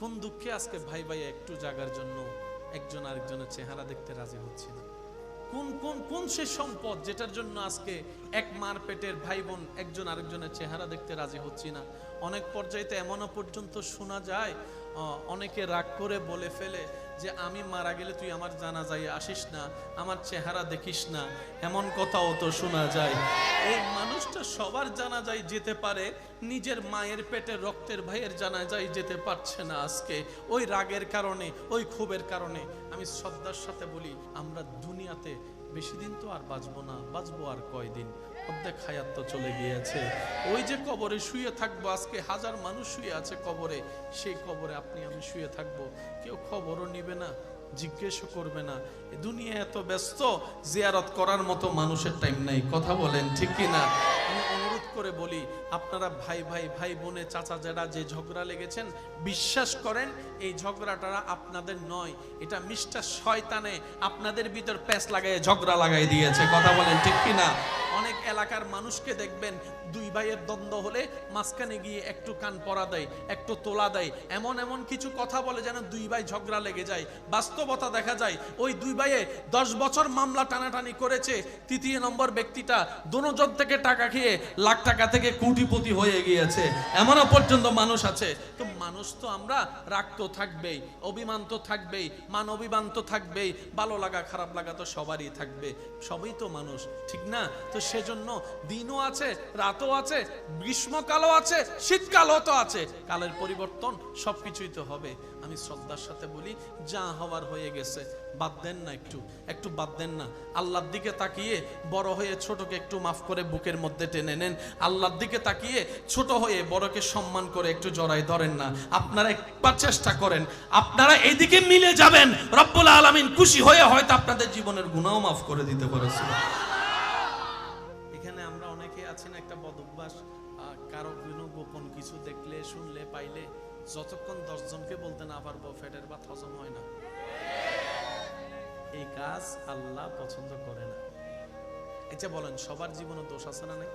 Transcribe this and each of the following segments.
কোন দুঃখে আজকে ভাই ভাই একটু জাগার জন্য একজন আরেকজনের চেহারা দেখতে রাজি হচ্ছে না? কোন কোন কোন সে সম্পদ যেটার জন্য আজকে এক মার পেটের ভাই বোন একজন আরেকজনের চেহারা দেখতে রাজি হচ্ছি না? অনেক পর্যায়ে এমনও পর্যন্ত শোনা যায়, অনেকে রাগ করে বলে ফেলে যে আমি মারা গেলে তুই আমার জানাজায় আসিস না, আমার চেহারা দেখিস না, এমন কথাও তো শোনা যায়। এই মানুষটা সবার জানাজায় যেতে পারে, নিজের মায়ের পেটের রক্তের ভাইয়ের জানাজায় যেতে পারছে না আজকে, ওই রাগের কারণে, ওই ক্ষোভের কারণে। আমি শ্রদ্ধার সাথে বলি, আমরা দুনিয়াতে বেশি দিন তো আর বাঁচবো না, বাঁচবো আর কয়দিন, অর্ধেক হায়াত তো চলে গিয়েছে। ওই যে কবরে শুয়ে থাকবো, আজকে হাজার মানুষ শুয়ে আছে কবরে, সেই কবরে আপনি আমি শুয়ে থাকবো, কেউ খবরও নিবে না, জিজ্ঞেসও করবে না। দুনিয়া এত ব্যস্ত, জিয়ারত করার মতো মানুষের টাইম নাই। কথা বলেন ঠিক কি না? আমি অনুরোধ করে বলি, আপনারা ভাই ভাই ভাই বোনে চাচা যারা যে ঝগড়া লেগেছেন, বিশ্বাস করেন এই ঝগড়াটা আপনাদের নয়, এটা মিস্টার শয়তানে আপনাদের ভিতর প্যাঁচ লাগায় ঝগড়া লাগাই দিয়েছে। কথা বলেন ঠিক কি না? অনেক এলাকার মানুষকে দেখবেন দুই ভাইয়ের দ্বন্দ্ব হলে মাঝখানে গিয়ে একটু কান পরা দেয়, একটু তোলা দেয়, এমন এমন কিছু কথা বলে যেন দুই ভাই ঝগড়া লেগে যায়। বাস্তবতা দেখা যায় ওই দুই ভাইয়ে 10 বছর মামলা টানাটানি করেছে, তৃতীয় নম্বর ব্যক্তিটা দোনোজন থেকে টাকা খেয়ে লাখ টাকা থেকে কোটিপতি হয়ে গিয়েছে, এমনও পর্যন্ত মানুষ আছে। তো মানুষ তো আমরা, রাগ তো থাকবেই, অভিমান তো থাকবেই, মান অভিমান তো থাকবেই, ভালো লাগা খারাপ লাগা তো সবারই থাকবে, সবই তো মানুষ, ঠিক না? তো সেজন্য দিনও আছে, রাতও আছে, গ্রীষ্মকালও আছে, শীতকালও তো আছে, কালের পরিবর্তন সবকিছুই তো হবে। আমি শ্রদ্ধার সাথে বলি, যা হওয়ার হয়ে গেছে, বাদ দেন না, একটু বাদ দেন না। আল্লাহর দিকে তাকিয়ে বড় হয়ে ছোটকে একটু মাফ করে বুকের মধ্যে টেনে নেন। আল্লাহর দিকে তাকিয়ে ছোট হয়ে বড়কে সম্মান করে একটু জড়াই ধরেন না। আপনারা একবার চেষ্টা করেন, আপনারা এইদিকে মিলে যাবেন, রব্বুল আলামিন খুশি হয়ে হয়তো আপনাদের জীবনের গুনাহও মাফ করে দিতে পারেছিল। এখানে আমরা অনেকে আছেন একটা বদ অভ্যাস, কারো গোপন কিছু দেখলে, শুনলে, পাইলে যতক্ষণ 10 জনকে বলতে না পারবো পেটের ভাত হজম হয় না। এই কাজ আল্লাহ পছন্দ করে না। এটা বলেন, সবার জীবনে দোষ আছে না নাই?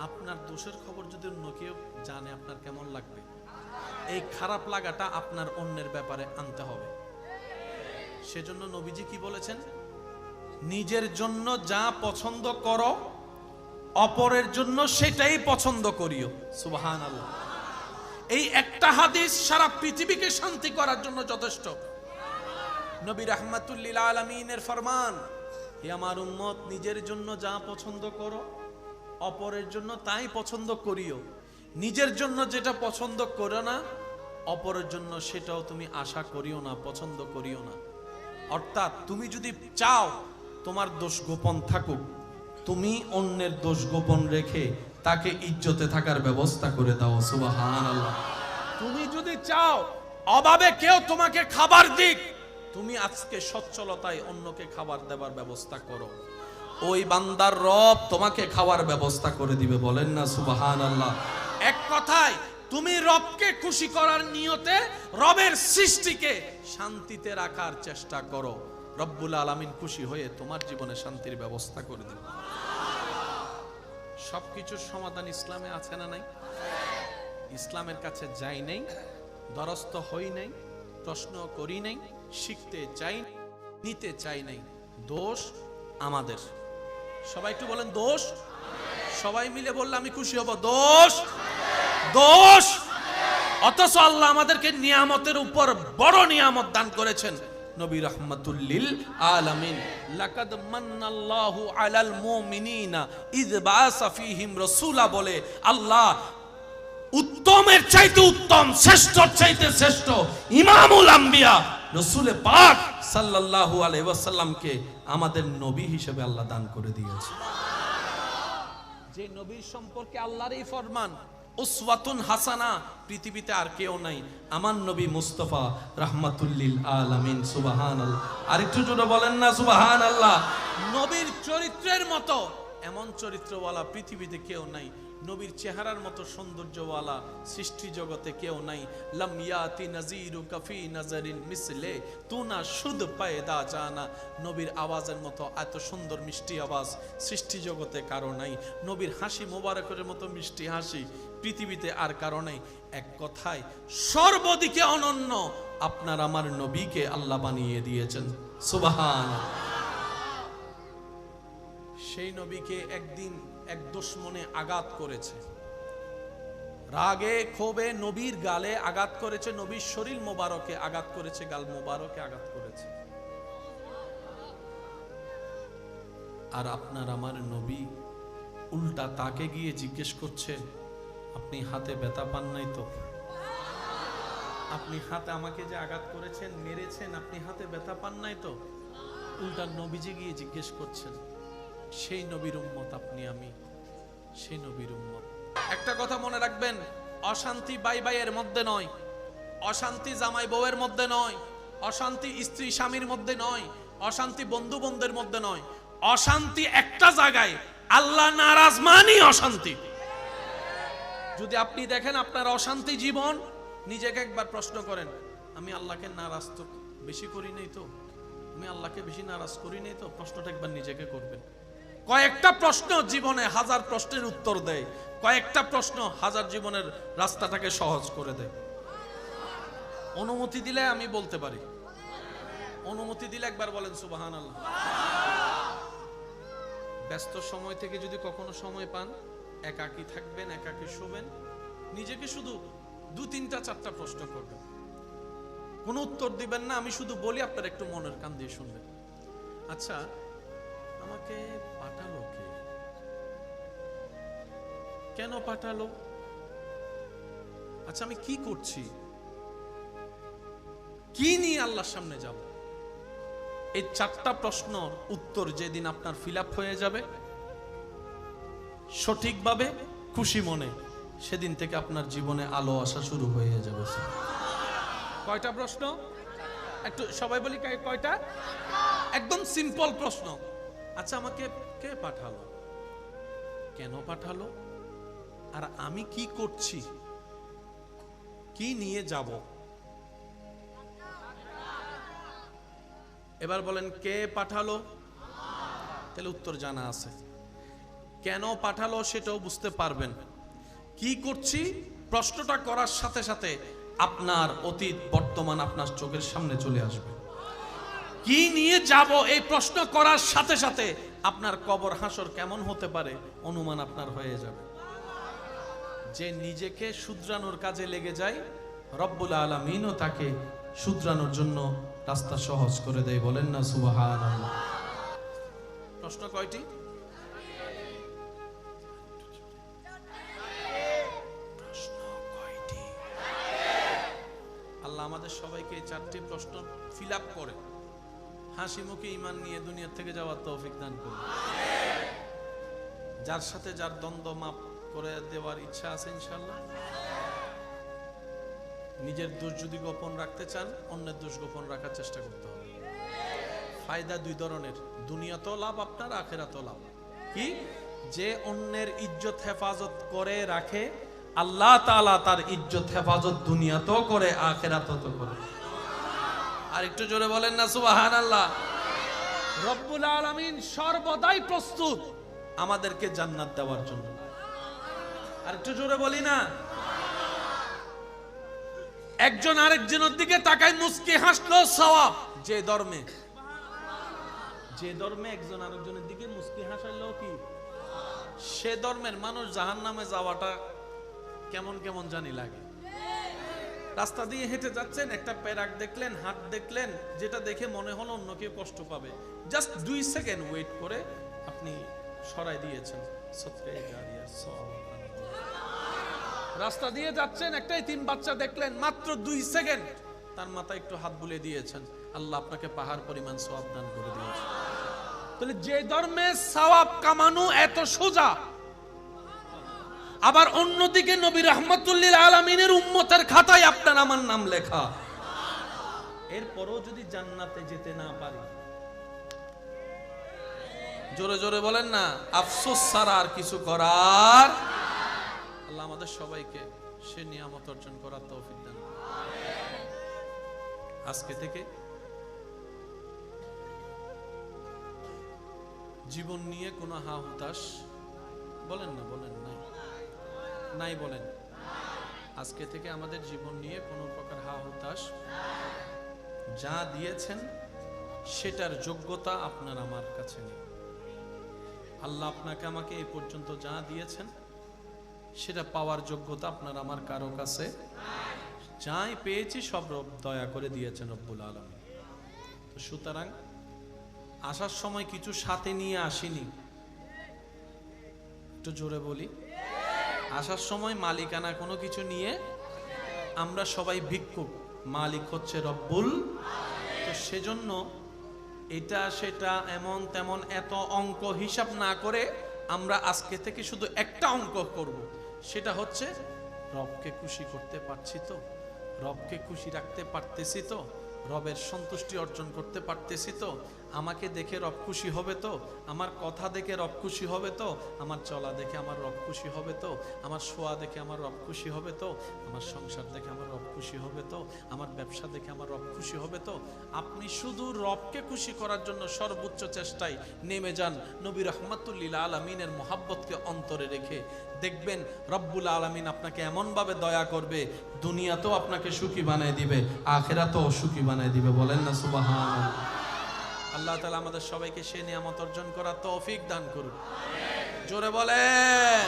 আপনার দোষের খবর যদি অন্য কেউ জানে, আপনার কেমন লাগবে? এই খারাপ লাগাটা আপনার অন্যের ব্যাপারে আনতে হবে। সেজন্য নবীজি কি বলেছেন? নিজের জন্য যা পছন্দ করো, অপরের জন্য সেটাই পছন্দ করিও। সুবহানাল্লাহ। এই একটা হাদিস সারা পৃথিবীকে শান্তি করার জন্য যথেষ্ট। নবী রাহমাতুল লিল আলামিনের ফরমান, হে আমার উম্মত, নিজের জন্য যা পছন্দ করো, অপরের জন্য তাই পছন্দ করিও। নিজের জন্য যেটা পছন্দ করো না, অপরের জন্য সেটাও তুমি আশা করিও না, পছন্দ করিও না। অর্থাৎ তুমি যদি চাও তোমার দোষ গোপন থাকুক, তুমি অন্যের দোষ গোপন রেখে তাকে ইজ্জতে থাকার ব্যবস্থা করে দাও। সুবহানাল্লাহ। তুমি যদি চাও অভাবে কেউ তোমাকে খাবার দিক, তুমি আজকে সচ্ছলতায় অন্যকে খাবার দেবার ব্যবস্থা করো, ওই বান্দার রব তোমাকে খাওয়ার ব্যবস্থা করে দিবে। বলেন না সুবহানাল্লাহ। এক কথায় তুমি রবকে খুশি করার নিয়তে রবের সৃষ্টিকে শান্তিতে রাখার চেষ্টা করো, রব্বুল আলামিন খুশি হয়ে তোমার জীবনে শান্তির ব্যবস্থা করে দিবে। সবকিছুর সমাধান ইসলামে আছে না নাই? ইসলামের কাছে যাই নাই, দ্বারস্থ হই নাই, প্রশ্ন করি নাই, শিখতে চাই, নিতে চাই নাই। দোষ আমাদের। সবাই একটু বলেন দোষ। সবাই মিলে বললে আমি খুশি হব। দোষ, দোষ। অথচ আল্লাহ আমাদেরকে নিয়ামতের উপর বড় নিয়ামত দান করেছেন। নবী রাহমাতুল লিল আলামিন, লাকাদ মান্নাল্লাহু আলাল মুমিনিনা ইয বাআসা ফীহিম রাসূলা বলে আল্লাহ উত্তমের চাইতে উত্তম, শ্রেষ্ঠর চাইতে শ্রেষ্ঠ ইমামুল আম্বিয়া রাসূল পাক সাল্লাল্লাহু আলাইহি ওয়াসাল্লামকে আমাদের নবী হিসেবে আল্লাহ দান করে দিয়েছে। যে নবীর সম্পর্কে আল্লাহর এই ফরমান, উসওয়াতুন হাসানা, পৃথিবীতে আর কেউ নাই, আমার নবী মুস্তাফা রাহমাতুল লিল আলামিন। সুবহানাল্লাহ। আরেকটু জোরে বলেন না সুবহানাল্লাহ। নবীর চরিত্রের মতো এমন চরিত্রওয়ালা পৃথিবীতে কেউ নাই। নবীর চেহারার মতো সৌন্দর্যওয়ালা সৃষ্টি জগতে কেউ নাই। লাম ইয়াতি নাযীরুকা ফি নাযারিন মিসলে তু না শুদ পায়দা জানা। নবীর আওয়াজের মতো এত সুন্দর মিষ্টি আওয়াজ সৃষ্টি জগতে কারো নাই। নবীর হাসি মোবারকের মতো মিষ্টি হাসি পৃথিবীতে আর কারো নাই। এক কথায় সর্বদিকে অনন্য আপনার আমার নবীকে আল্লাহ বানিয়ে দিয়েছেন। সুবহানাল্লাহ। সেই নবীকে একদিন এক দুশমনে আঘাত করেছে, রাগে ক্ষোভে নবীর গালে আঘাত করেছে, নবীর শরীর মোবারকে আঘাত করেছে, গাল মোবারকে আঘাত করেছে। আর আপনার আমার নবী উল্টা তাকে গিয়ে জিজ্ঞেস করছে, আপনি হাতে ব্যথা পান নাই তো? আপনি হাতে আমাকে যে আঘাত করেছেন, মেরেছেন, আপনি হাতে ব্যথা পান নাই তো? উল্টা নবীজি গিয়ে জিজ্ঞেস করছেন। সেই নবীর উম্মত আপনি আমি, সেই নবীর উম্মত। একটা কথা মনে রাখবেন, অশান্তি ভাই ভাইয়ের মধ্যে নয়, অশান্তি জামাই বউয়ের মধ্যে নয়, অশান্তি স্ত্রী স্বামীর মধ্যে নয়, অশান্তি বন্ধু বন্ধুদের মধ্যে নয়। অশান্তি একটা জায়গায়, আল্লাহ নারাজ মানি অশান্তি। যদি আপনি দেখেন আপনার অশান্তি জীবন, নিজেকে একবার প্রশ্ন করেন, আমি আল্লাহকে নারাজ তো বেশি করি নাই তো? আমি আল্লাহকে বেশি নারাজ করি নাই তো? প্রশ্নটা একবার নিজেকে করবেন। কয়েকটা প্রশ্ন জীবনে হাজার প্রশ্নের উত্তর দেয়, কয়েকটা প্রশ্ন হাজার জীবনের রাস্তাটাকে সহজ করে দেয়। অনুমতি দিলে আমি বলতে পারি, অনুমতি দিলে একবার বলেন সুবহানাল্লাহ। ব্যস্ত সময় থেকে যদি কখনো সময় পান, একাকী থাকবেন, একাকী শুবেন, নিজেকে শুধু 2-3টা 4টা প্রশ্ন করবেন। কোনো উত্তর দিবেন না, আমি শুধু বলি, আপনার একটু মনের কান দিয়ে শুনবেন। আচ্ছা, আমাকে পাঠালো কে? কেন পাঠালো? আচ্ছা, আমি কি করছি? কি নিয়ে আল্লাহর সামনে যাব? এই 4টা প্রশ্নর উত্তর যেদিন আপনার ফিল আপ হয়ে যাবে সঠিকভাবে, খুশি মনে, সেদিন থেকে আপনার জীবনে আলো আসা শুরু হয়ে যাবে। কয়টা প্রশ্ন? একটু সবাই বলি, কয়টা? একদম সিম্পল প্রশ্ন। আচ্ছা, আমাকে কে পাঠালো? কেন পাঠালো? আর আমি কি করছি? কি নিয়ে যাব? এবার বলেন, কে পাঠালো? তাহলে উত্তর জানা আছে। কেন পাঠালো সেটাও বুঝতে পারবেন। কি করছি প্রশ্নটা করার সাথে সাথে আপনার অতীত বর্তমান আপনার চোখের সামনে চলে আসবে। কি নিয়ে যাব এই প্রশ্ন করার সাথে সাথে আপনার কবর হাসর কেমন হতে পারে অনুমান আপনার হয়ে যাবে। যে নিজেকে শুধরানোর কাজে লেগে যায়, রব্বুল আলামিনও তাকে শুধরানোর জন্য রাস্তা সহজ করে দেয়। বলেন না সুবহানাল্লাহ। প্রশ্ন কয়টি? আল্লাহ আমাদের সবাইকে এই 4টি প্রশ্ন ফিল আপ করে হাসি মুখে ঈমান নিয়ে দুনিয়া থেকে যাওয়ার তৌফিক দান করুন। যার সাথে যার দ্বন্দ্ব মাপ করে দেওয়ার ইচ্ছা আছে ইনশাআল্লাহ। নিজের দোষ যদি গোপন রাখতে চান, অন্যের দোষ গোপন রাখার চেষ্টা করতে হবে। ফায়দা 2 ধরনের, দুনিয়াতেও লাভ আপনার, আখিরাতেও লাভ। কি? যে অন্যের ইজ্জত হেফাজত করে রাখে, আল্লাহ তাআলা তার ইজ্জত হেফাজত দুনিয়াতেও করে, আখিরাতেও করে। আর একটু জোরে বলেন না সুবহানাল্লাহ। রব্বুল আলামিন সর্বদাই প্রস্তুত আমাদেরকে জান্নাত দেওয়ার জন্য। আর একটু জোরে বলি না। একজন আরেকজনের দিকে তাকায় মুস্কি হাসলো সওয়াব। যে ধর্মে একজন আরেকজনের দিকে মুস্কি হাসাইলো কি, সে ধর্মের মানুষ জাহান্নামে যাওয়াটা কেমন কেমন জানি লাগে। রাস্তা দিয়ে হেঁটে যাচ্ছেন, একটা প্যারাক দেখলেন, হাত দেখলেন, যেটা দেখে মনে হলো অন্য কেউ কষ্ট পাবে, জাস্ট 2 সেকেন্ড ওয়েট করে আপনি সরাই দিয়েছেন। রাস্তা দিয়ে যাচ্ছেন, একটা এতিম বাচ্চা দেখলেন, মাত্র 2 সেকেন্ড তার মাথায় একটু হাত বুলিয়ে দিয়েছেন, আল্লাহ আপনাকে পাহাড় পরিমাণ সওয়াব দান করে দিয়েছেন। তাহলে যে ধর্মে সওয়াব কামানো এত সোজা, আবার অন্যদিকে নবী রাহমাতুল লিল আলামিনের উম্মতের খাতায় আপনার আমার নাম লেখা, এরপরও যদি জান্নাতে যেতে না পারি, জোরে জোরে বলেন না, আফসোস ছাড়া আর কিছু করার। আল্লাহ আমাদের সবাইকে সে নিয়ামত অর্জন করার তৌফিক দান। আজকে থেকে জীবন নিয়ে কোনো হা হুতাশ বলেন না, বলেন নাই, নাই বলেন। আজকে থেকে আমাদের জীবন নিয়ে কোনো প্রকার হা হুতাশ, যা দিয়েছেন সেটার যোগ্যতা আপনার আমার কাছে নেই। আল্লাহ আপনাকে আমাকে এই পর্যন্ত যা দিয়েছেন সেটা পাওয়ার যোগ্যতা আপনার আমার কারো কাছে, যাই পেয়েছি সব রব দয়া করে দিয়েছেন রব্বুল আলামিন। তো সুতরাং আসার সময় কিছু সাথে নিয়ে আসিনি, একটু জোরে বলি, আসার সময় মালিকানা কোনো কিছু নিয়ে, আমরা সবাই ভিক্ষুক, মালিক হচ্ছে রব্বুল। তো সেজন্য এটা সেটা এমন তেমন এত অঙ্ক হিসাব না করে আমরা আজকে থেকে শুধু একটা অঙ্ক করব, সেটা হচ্ছে রবকে খুশি করতে পারছি তো, রবকে খুশি রাখতে পারতেছি তো, রবের সন্তুষ্টি অর্জন করতে পারতেছি তো, আমাকে দেখে রব খুশি হবে তো, আমার কথা দেখে রব খুশি হবে তো, আমার চলা দেখে আমার রব খুশি হবে তো, আমার শোয়া দেখে আমার রব খুশি হবে তো, আমার সংসার দেখে আমার রব খুশি হবে তো, আমার ব্যবসা দেখে আমার রব খুশি হবে তো। আপনি শুধু রবকে খুশি করার জন্য সর্বোচ্চ চেষ্টায় নেমে যান, নবী রাহমাতুল লিল আলামিনের মোহাব্বতকে অন্তরে রেখে, দেখবেন রব্বুল আলামিন আপনাকে এমনভাবে দয়া করবে, দুনিয়াতেও আপনাকে সুখী বানিয়ে দিবে, আখিরাতেও সুখী বানিয়ে দিবে। বলেন না সুবহানাল্লাহ। আল্লাহ তাআলা আমাদের সবাইকে সে নিয়ামত অর্জন করার তৌফিক দান করুন। জোরে বলেন।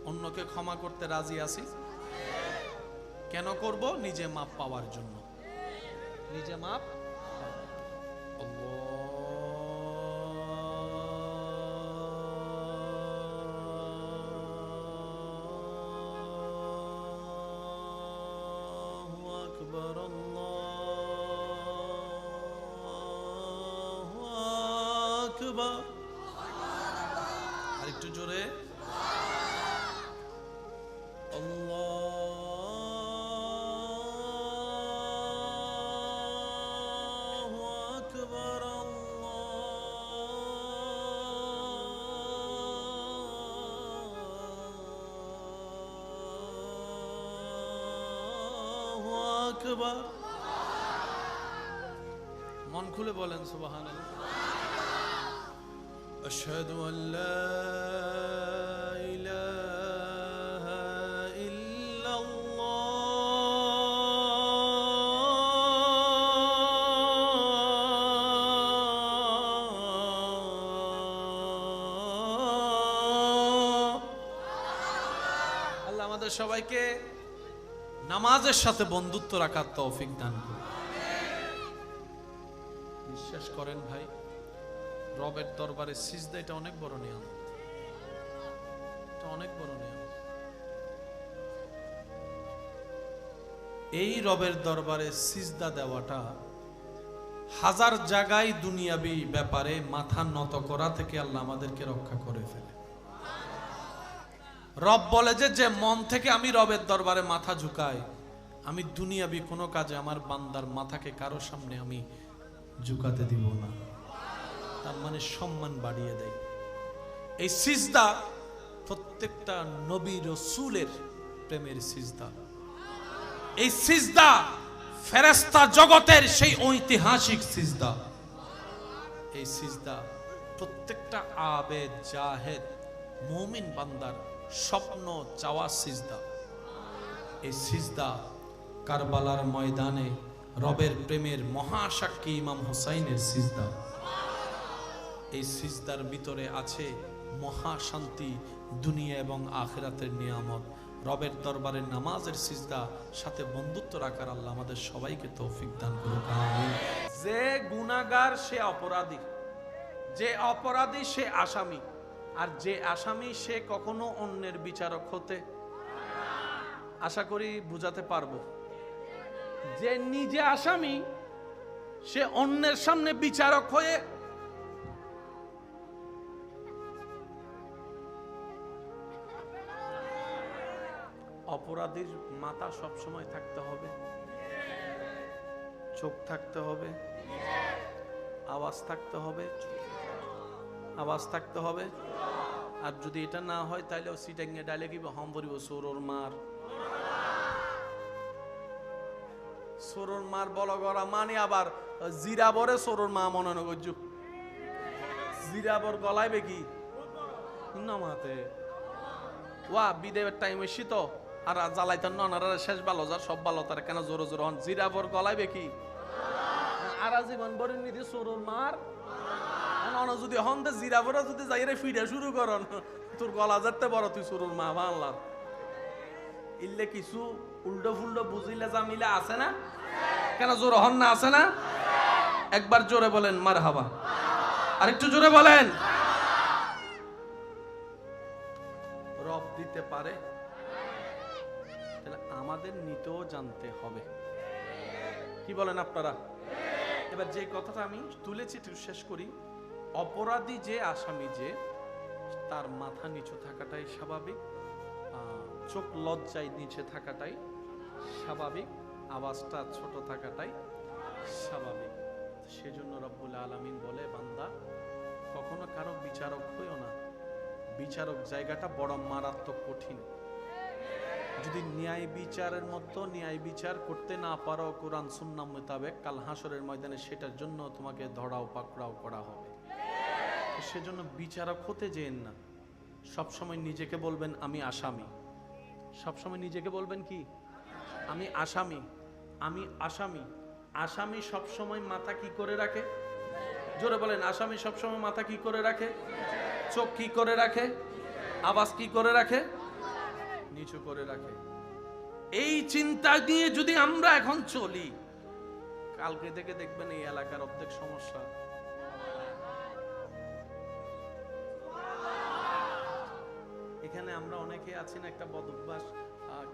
অন্যকে ক্ষমা করতে রাজি আছি, কেন করব? নিজে মাপ পাওয়ার জন্য, নিজে মাপ। আল্লাহু আকবার, আল্লাহু আকবার। আরেকটু জোরে। আল্লাহু আকবার, আল্লাহু আকবার। মন খুলে বলেন সুবহানাল্লাহ। আশহাদু আল্লা সবাইকে নামাজের সাথে বন্ধুত্ব রাখার তৌফিক দান করুন। বিশ্বাস করেন ভাই, রবের দরবারে সিজদা এটা অনেক বড় নিয়ামত, এটা অনেক বড় নিয়ামত। এই রবের দরবারে সিজদা দেওয়াটা হাজার জায়গায় দুনিয়াবি ব্যাপারে মাথা নত করা থেকে আল্লাহ আমাদেরকে রক্ষা করে ফেলে। রব বলে যে মন থেকে আমি রবের দরবারে মাথা ঝুঁকাই, আমি দুনিয়াবি কোনো কাজে আমার বান্দার মাথাকে কারো সামনে আমি ঝুঁকাতে দিব না। তার মানে সম্মান বাড়িয়ে দেয়। এই সিজদা প্রত্যেকটা নবী রাসূলের প্রেমের সিজদা। এই সিজদা ফেরেশতা জগতের সেই ঐতিহাসিক সিজদা। এই সিজদা প্রত্যেকটা আবেদ জাহেদ মুমিন বান্দার স্বপ্ন চাওয়া সিজদা। এই সিজদা কারবালার ময়দানে রবের প্রেমের মহাসাক্ষী ইমাম হুসাইনের সিজদা। এই সিজদার ভিতরে আছে মহাশান্তি, দুনিয়া এবং আখিরাতের নিয়ামত। রবের দরবারে নামাজের সিজদা সাথে বন্ধুত্ব রাখার আল্লাহ আমাদের সবাইকে তৌফিক দান করুক, আমিন। যে গুনাহগার সে অপরাধী, যে অপরাধী সে আসামি, আর যে আসামি সে কখনো অন্যের বিচারক হতে, আশা করি বুঝাতে পারবো। যে নিজে আসামি সে অন্যের সামনে বিচারক হয়ে অপরাধীর মাথা সব সময় থাকতে হবে, চোখ থাকতে হবে, আওয়াজ থাকতে হবে, আওয়াজ থাকতে হবে, আর যদি এটা না হয় তাহলে সিটাঙ্গে ডাইলে কি হম বলিব সরোর মার। সরোর মার বল গড়া মানে আবার জিরাবরে সরোর মা মনে নগজু জিরাবর গলাইবে কি নামাতে ওয়া বিদেবের টাইম হইছি তো আর জ্বালাইতার ননারা শেষ ভালো যার সব ভালো তার কেন জোরে জোরে হন জিরাবর গলাইবে কি আর জীবন বরে নিদি সরোর মার অন যদি হন তো জিরাবরে যদি যাইরে ফিডা শুরু করন তোর গলা যেতে বড় তুই সরোর মা বাংলা ইল্লে কিছু উল্টো ফুল্টো বুঝিলে জামিলে আছে না কেন জোরে হন না আছে না একবার জোরে বলেন মারহাবা আরেকটু জোরে বলেন রব দিতে পারে তাহলে আমাদের নিতেও জানতে হবে কি বলেন আপনারা এবার যে কথাটা আমি তুলেছি একটু শেষ করি অপরাধী যে আসামি যে তার মাথা নিচু থাকাটাই স্বাভাবিক চোখ লজ্জায় নিচে থাকাটাই স্বাভাবিক আওয়াজটা ছোট থাকাটাই স্বাভাবিক সেজন্য রব্বুল আলামিন বলে বান্দা কখনো কারো বিচারক হইও না বিচারক জায়গাটা বড় মারাত্মক কঠিন যদি ন্যায় বিচারের মতো ন্যায় বিচার করতে না পারো কোরআন সুন্নাহ মোতাবেক কাল হাসরের ময়দানে সেটার জন্য তোমাকে ধরাও পাকড়াও করা হবে সেজন্য বিচারক হতে যেন না সবসময় নিজেকে বলবেন আমি আসামি সবসময় নিজেকে বলবেন কি আমি আসামি আমি আসামি আসামি সবসময় মাথা কি করে রাখে জোরে বলেন আসামি সবসময় মাথা কি করে রাখে চোখ কি করে রাখে আওয়াজ কি করে রাখে নিচু করে রাখে এই চিন্তা নিয়ে যদি আমরা এখন চলি কালকে থেকে দেখবেন এই এলাকার অর্ধেক সমস্যা এখানে আমরা অনেকে আছি না একটা বদভ্যাস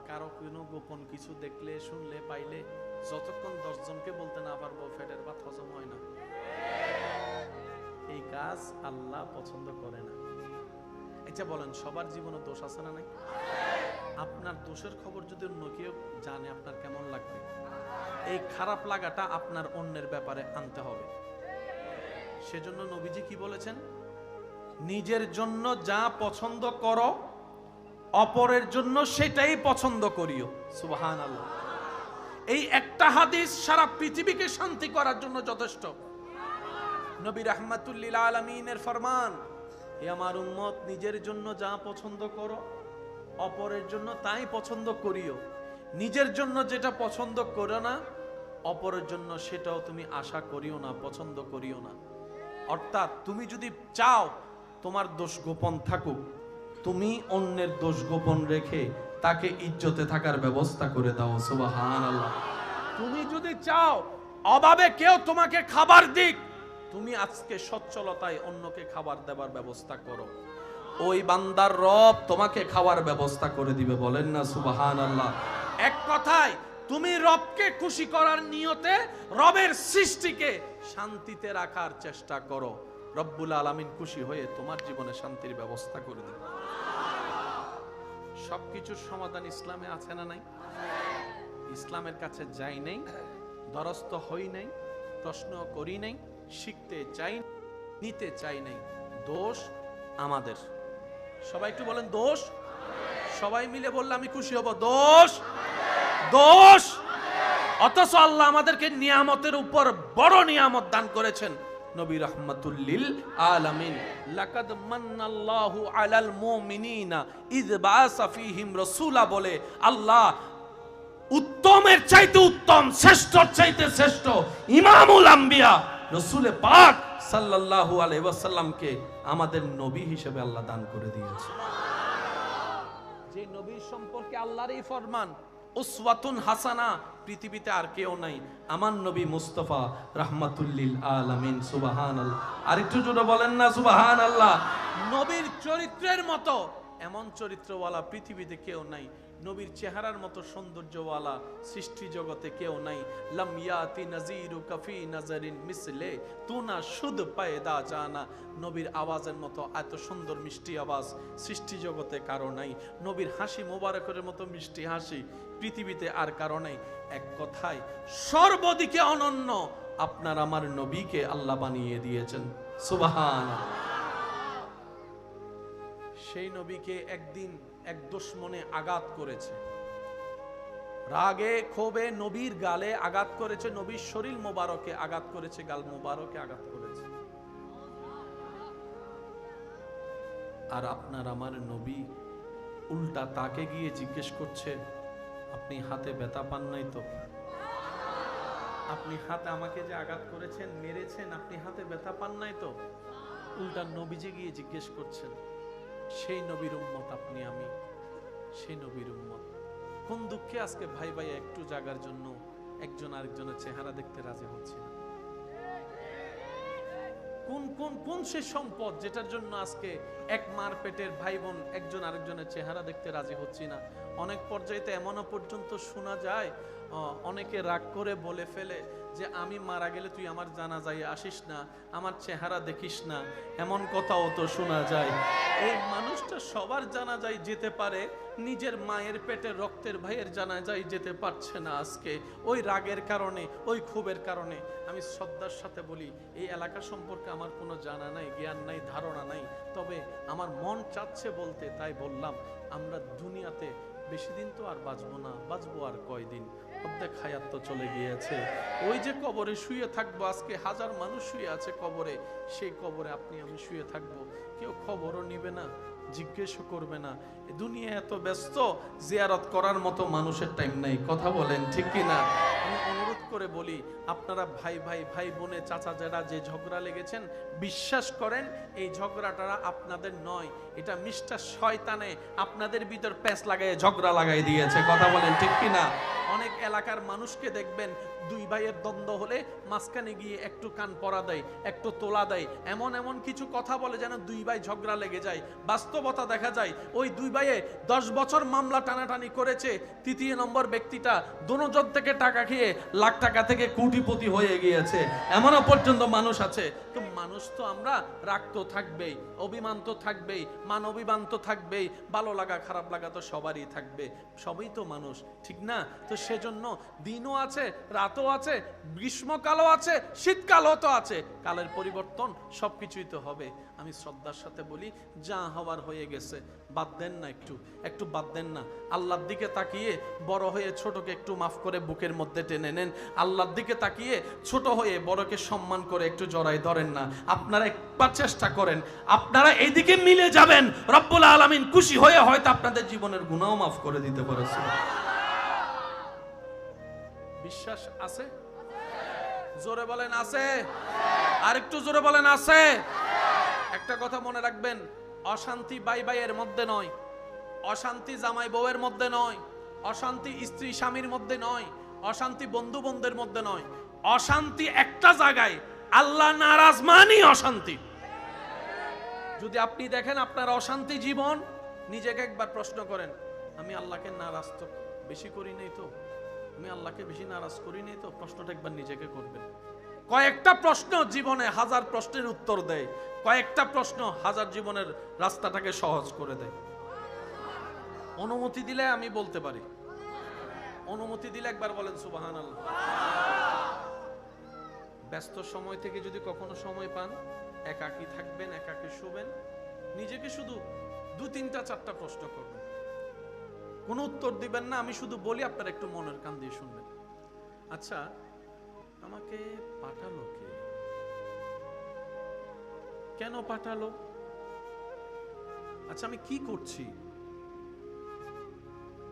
কারো কোনো গোপন কিছু দেখলে শুনলে পাইলে যতক্ষণ 10 জনকে বলতে না পারবো পেটের ভাত হজম হয় না এই কাজ আল্লাহ পছন্দ করে না আচ্ছা বলেন সবার জীবনে দোষ আছে না নাই আপনার দোষের খবর যদি অন্য কেউ জানে আপনার কেমন লাগবে এই খারাপ লাগাটা আপনার অন্যের ব্যাপারে আনতে হবে সেজন্য নবীজি কি বলেছেন নিজের জন্য যা পছন্দ করো অপরের জন্য সেটাই পছন্দ করিও সুবহানাল্লাহ এই একটা হাদিস সারা পৃথিবীকে শান্তি করার জন্য যথেষ্ট নবী রাহমাতুল লিল আলামিনের ফরমান হে আমার উম্মত নিজের জন্য যা পছন্দ করো অপরের জন্য তাই পছন্দ করিও নিজের জন্য যেটা পছন্দ করো না অপরের জন্য সেটাও তুমি আশা করিও না পছন্দ করিও না অর্থাৎ তুমি যদি চাও তোমার দোষ গোপন থাকুক তুমি অন্যের দোষ গোপন রেখে তাকে ইজ্জতে থাকার ব্যবস্থা করে দাও সুবহানাল্লাহ তুমি যদি চাও অভাবে কেউ তোমাকে খাবার দিক তুমি আজকে সচ্ছলতায় অন্যকে খাবার দেবার ব্যবস্থা করো ওই বান্দার রব তোমাকে খাওয়ার ব্যবস্থা করে দিবে বলেন না সুবহানাল্লাহ এক কথায় তুমি রবকে খুশি করার নিয়তে রবের সৃষ্টিকে শান্তিতে রাখার চেষ্টা করো রব্বুল আলামিন খুশি হয়ে তোমার জীবনে শান্তির ব্যবস্থা করে দেবে সবকিছুর সমাধান ইসলামে আছে না নাই ইসলামের কাছে যাই নাই দ্বারস্থ হই নাই প্রশ্ন করি নাই শিখতে চাই নিতে চাই নাই দোষ আমাদের সবাই একটু বলেন দোষ সবাই মিলে বললে আমি খুশি হব দোষ দোষ অথচ আল্লাহ আমাদেরকে নিয়ামতের উপর বড় নিয়ামত দান করেছেন নবী রাহমাতুল লিল আলামিন লাকাদ মান্নাল্লাহু আলাল মুমিনিনা ইয বাআসা ফীহিম রাসূলা বলে আল্লাহ উত্তমের চাইতে উত্তম শ্রেষ্ঠর চাইতে শ্রেষ্ঠ ইমামুল আম্বিয়া রাসূলে পাক সাল্লাল্লাহু আলাইহি ওয়াসাল্লামকে আমাদের নবী হিসেবে আল্লাহ দান করে দিয়েছে যে নবীর সম্পর্কে আল্লাহর এই ফরমান উসওয়াতুন হাসানা পৃথিবীতে আর কেউ নাই আমার নবী মুস্তাফা রাহমাতুল লিল আলামিন সুবহানাল্লাহ আরেকটু জোরে বলেন না সুবহানাল্লাহ নবীর চরিত্রের মতো এমন চরিত্রওয়ালা পৃথিবীতে কেউ নাই নবীর চেহারার মতো সৌন্দর্যওয়ালা সৃষ্টি জগতে কেউ নাই লাম ইয়াতি নাজিরু কাফি নাজারিন মিসলে তুনা শুদ পায়দা জানা নবীর আওয়াজের মতো এত সুন্দর মিষ্টি আওয়াজ সৃষ্টি জগতে কারো নাই নবীর হাসি মোবারকের মতো মিষ্টি হাসি পৃথিবীতে আর কারো নাই এক কথায় সর্বদিকে অনন্য আপনার আমার নবীকে আল্লাহ বানিয়ে দিয়েছেন সুবহানাল্লাহ সেই নবীকে একদিন এক দুশমনে আঘাত করেছে, রাগে ক্ষোভে নবীর গালে আঘাত করেছে, নবীর শরীর মোবারকে আঘাত করেছে, গাল মোবারকে আঘাত করেছে। আর আপনার আমার নবী উল্টা তাকে গিয়ে জিজ্ঞেস করছে, আপনি হাতে ব্যথা পান নাই তো? আপনি হাতে আমাকে যে আঘাত করেছেন, মেরেছেন, আপনি হাতে ব্যথা পান নাই তো? উল্টা নবীজি গিয়ে জিজ্ঞেস করছেন। সেই নবীর উম্মত আপনি আমি, সেই নবীর উম্মত। কোন দুঃখে আজকে ভাই ভাই একটু জাগার জন্য একজন আরেকজনের চেহারা দেখতে রাজি হচ্ছে না? কোন কোন কোন সে সম্পদ যেটার জন্য আজকে এক মার পেটের ভাই বোন একজন আরেকজনের চেহারা দেখতে রাজি হচ্ছি না? অনেক পর্যায়ে এমনও পর্যন্ত শোনা যায়, অনেকে রাগ করে বলে ফেলে যে আমি মারা গেলে তুই আমার জানাজায় আসিস না, আমার চেহারা দেখিস না, এমন কথাও তো শোনা যায়। এই মানুষটা সবার জানাজায় যেতে পারে, নিজের মায়ের পেটের রক্তের ভাইয়ের জানাজায় যেতে পারছে না আজকে, ওই রাগের কারণে, ওই ক্ষোভের কারণে। আমি শ্রদ্ধার সাথে বলি, এই এলাকা সম্পর্কে আমার কোনো জানা নাই, জ্ঞান নাই, ধারণা নাই, তবে আমার মন চাচ্ছে বলতে, তাই বললাম। আমরা দুনিয়াতে বেশি দিন তো আর বাঁচবো না, বাঁচবো আর কয়দিন, অর্ধেক হায়াত তো চলে গিয়েছে। ওই যে কবরে শুয়ে থাকবো, আজকে হাজার মানুষ শুয়ে আছে কবরে, সেই কবরে আপনি আমি শুয়ে থাকবো, কেউ খবরও নিবে না, জিজ্ঞেসও করবে না। দুনিয়া এত ব্যস্ত, জিয়ারত করার মতো মানুষের টাইম নাই। কথা বলেন ঠিক কি না? আমি অনুরোধ করে বলি, আপনারা ভাই ভাই ভাই বোনে চাচা যারা যে ঝগড়া লেগেছেন, বিশ্বাস করেন এই ঝগড়াটা আপনাদের নয়, এটা মিস্টার শয়তানে আপনাদের ভিতর প্যাঁচ লাগাই ঝগড়া লাগাই দিয়েছে। কথা বলেন ঠিক কি না? অনেক এলাকার মানুষকে দেখবেন দুই ভাইয়ের দ্বন্দ্ব হলে মাঝখানে গিয়ে একটু কান পরা দেয়, একটু তোলা দেয়, এমন এমন কিছু কথা বলে যেন দুই ভাই ঝগড়া লেগে যায়। বাস্তবতা দেখা যায় ওই দুই ভাইয়ে 10 বছর মামলা টানাটানি করেছে, তৃতীয় নম্বর ব্যক্তিটা দোনোজন থেকে টাকা খেয়ে লাখ টাকা থেকে কোটিপতি হয়ে গিয়েছে, এমনও পর্যন্ত মানুষ আছে। তো মানুষ তো আমরা, রাগ তো থাকবেই, অভিমান তো থাকবেই, মান অভিমান তো থাকবেই, ভালো লাগা খারাপ লাগা তো সবারই থাকবে, সবই তো মানুষ, ঠিক না? তো সেজন্য দিনও আছে, রাতও আছে, গ্রীষ্মকালও আছে, শীতকালও তো আছে, কালের পরিবর্তন সবকিছুই তো হবে। আমি শ্রদ্ধার সাথে বলি, যা হওয়ার হয়ে গেছে, বাদ দেন না, একটু বাদ দেন না। আল্লাহর দিকে তাকিয়ে বড় হয়ে ছোটকে একটু মাফ করে বুকের মধ্যে টেনে নেন। আল্লাহর দিকে তাকিয়ে ছোট হয়ে বড়কে সম্মান করে একটু জড়াই ধরেন না। আপনারা একবার চেষ্টা করেন, আপনারা এইদিকে মিলে যাবেন, রব্বুল আলামিন খুশি হয়ে হয়তো আপনাদের জীবনের গুনাহও মাফ করে দিতে পারেছে। বিশ্বাস আছে? জোরে বলেন আছে? আর একটু জোরে বলেন আছে? একটা কথা মনে রাখবেন, অশান্তি ভাই ভাইয়ের মধ্যে নয়, অশান্তি জামাই বউয়ের মধ্যে নয়, অশান্তি স্ত্রী স্বামীর মধ্যে নয়, অশান্তি বন্ধু বন্ধুদের মধ্যে নয়, অশান্তি একটা জায়গায়, আল্লাহ নারাজ মানেই অশান্তি। যদি আপনি দেখেন আপনার অশান্তি জীবন, নিজেকে একবার প্রশ্ন করেন, আমি আল্লাহকে নারাজ তো বেশি করি নাই তো, আমি আল্লাহকে বেশি নারাজ করি নাই তো? প্রশ্নটা একবার নিজেকে করবেন। কয়েকটা প্রশ্ন জীবনে হাজার প্রশ্নের উত্তর দেয়, কয়েকটা প্রশ্ন হাজার জীবনের রাস্তাটাকে সহজ করে দেয়। অনুমতি দিলে আমি বলতে পারি, অনুমতি দিলে একবার বলেন সুবহানাল্লাহ। ব্যস্ত সময় থেকে যদি কখনো সময় পান, একাকী থাকবেন, একাকী শুবেন, নিজেকে শুধু 2-3টা 4টা প্রশ্ন করবেন, কোনো উত্তর দিবেন না, আমি শুধু বলি, আপনারা একটু মনের কান দিয়ে শুনবেন। আচ্ছা, আমাকে পাঠালো কে? কেন পাঠালো? আচ্ছা, আমি কি করছি?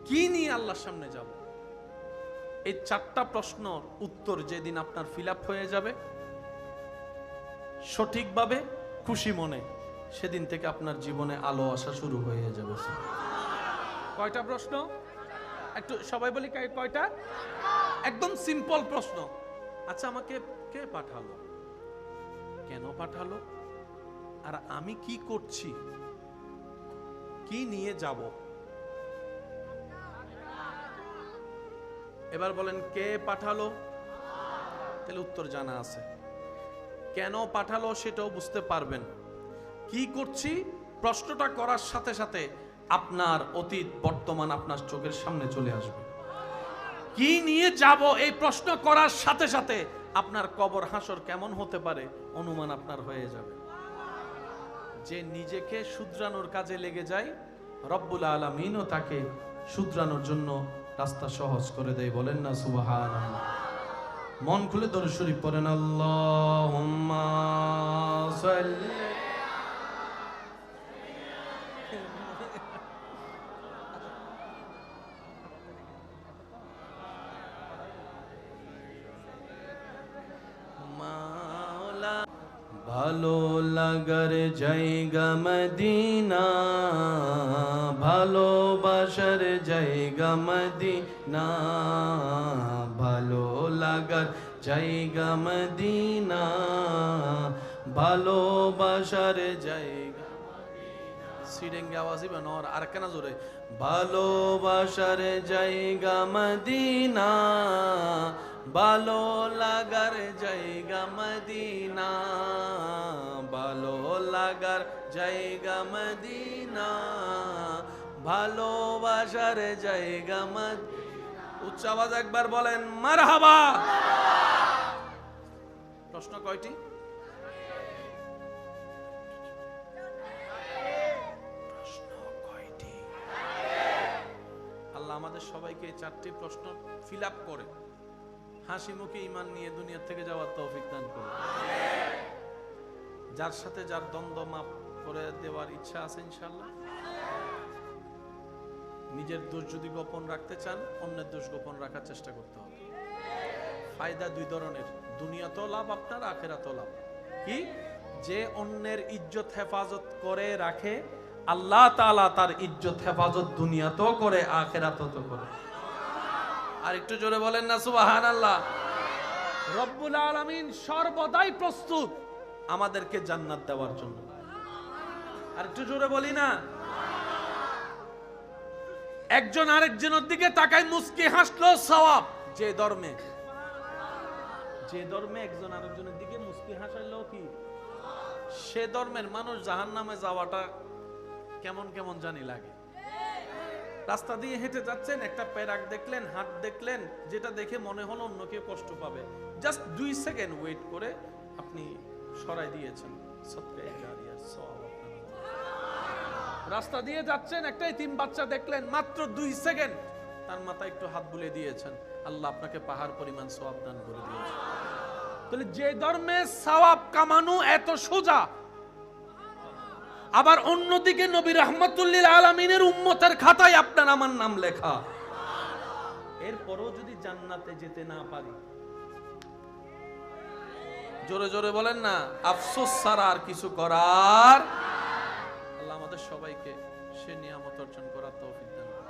কি নিয়ে আল্লাহর সামনে যাব? এই 4টা প্রশ্নর উত্তর যেদিন আপনার ফিল আপ হয়ে যাবে সঠিকভাবে, খুশি মনে, সেদিন থেকে আপনার জীবনে আলো আসা শুরু হয়ে যাবে। কয়টা প্রশ্ন? একটু সবাই বলি, কয়টা? একদম সিম্পল প্রশ্ন। আচ্ছা, আমাকে কে পাঠালো? কেন পাঠালো? আর আমি কি করছি? কি নিয়ে যাব? এবার বলেন, কে পাঠালো? তাহলে উত্তর জানা আছে। কেন পাঠালো সেটাও বুঝতে পারবেন। কি করছি প্রশ্নটা করার সাথে সাথে আপনার অতীত বর্তমান আপনার চোখের সামনে চলে আসবে। কি নিয়ে যাব এই প্রশ্ন করার সাথে সাথে আপনার কবর হাসর কেমন হতে পারে অনুমান আপনার হয়ে যাবে। যে নিজেকে শুধরানোর কাজে লেগে যায়, রব্বুল আলামিনও তাকে শুধরানোর জন্য রাস্তা সহজ করে দেয়। বলেন না সুবহানাল্লাহ। মন খুলে দরুদ শরীফ পড়েন। আল্লাহুম্মা সাল্লি মাওলা। ভালো লাগার জায়গা মদিনা, ভালোবাসার জায়গা মদিনা, ভালো লাগার জায়গা মদিনা, ভালোবাসার জায়গা। সিডেঙ্গে আওয়াজ ইবেন আর কেন জোরে। ভালোবাসার জায়গা মদিনা, ভালো লাগার জায়গা মদিনা, ভালো লাগার জায়গা মদিনা, ভালোবাসার জায়গা মদিনা। উচ্চ আওয়াজ একবার বলেন মারহাবা। প্রশ্ন কয়টি? প্রশ্ন কয়টি? আল্লাহ আমাদের সবাইকে এই 4টি প্রশ্ন ফিল আপ করে হাসি মুখে ঈমান নিয়ে দুনিয়া থেকে যাওয়ার তৌফিক দান করুন। যার সাথে যার দ্বন্দ্ব মাপ করে দেওয়ার ইচ্ছা আছে ইনশাআল্লাহ। নিজের দোষ যদি গোপন রাখতে চান, অন্যের দোষ গোপন রাখার চেষ্টা করতে হবে। ফায়দা 2 ধরনের, দুনিয়াতেও লাভ আপনার, আখিরাতেও লাভ। কি? যে অন্যের ইজ্জত হেফাজত করে রাখে, আল্লাহ তাআলা তার ইজ্জত হেফাজত দুনিয়াতেও করে, আখিরাতেও করে। আর একটু জোরে বলেন না সুবহানাল্লাহ। রব্বুল আলামিন সর্বদাই প্রস্তুত আমাদেরকে জান্নাত দেওয়ার জন্য। আর একটু জোরে বলি না। একজন আরেকজনের দিকে তাকায় মুস্কি হাসলো সওয়াব। যে ধর্মে একজন আরেকজনের দিকে মুস্কি হাসাইলো কি, সে ধর্মের মানুষ জাহান্নামে যাওয়াটা কেমন কেমন জানি লাগে। রাস্তা দিয়ে হেঁটে যাচ্ছেন, একটা পেরাক দেখলেন, হাত দেখলেন, যেটা দেখে মনে হলো অন্য কেউ কষ্ট পাবে, জাস্ট 2 সেকেন্ড ওয়েট করে আপনি সরাই দিয়েছেন, সদকায়ে জারিয়ার সওয়াব আপনার। রাস্তা দিয়ে যাচ্ছেন, একটা এতিম বাচ্চা দেখলেন, মাত্র 2 সেকেন্ড তার মাথায় একটু হাত বুলিয়ে দিয়েছেন, আল্লাহ আপনাকে পাহাড় পরিমাণ সওয়াব দান করে দিয়েছেন। তাহলে যে ধর্মে সওয়াব কামানো এত সোজা, আবার অন্যদিকে নবী রাহমাতুল লিল আলামিনের উম্মতের খাতায় আপনার আমার নাম লেখা, এরপরও যদি জান্নাতে যেতে না পারি, জোরে জোরে বলেন না, আফসোস ছাড়া আর কিছু করার। আল্লাহ আমাদের সবাইকে সে নিয়ামত অর্জন করার তৌফিক দান করুন।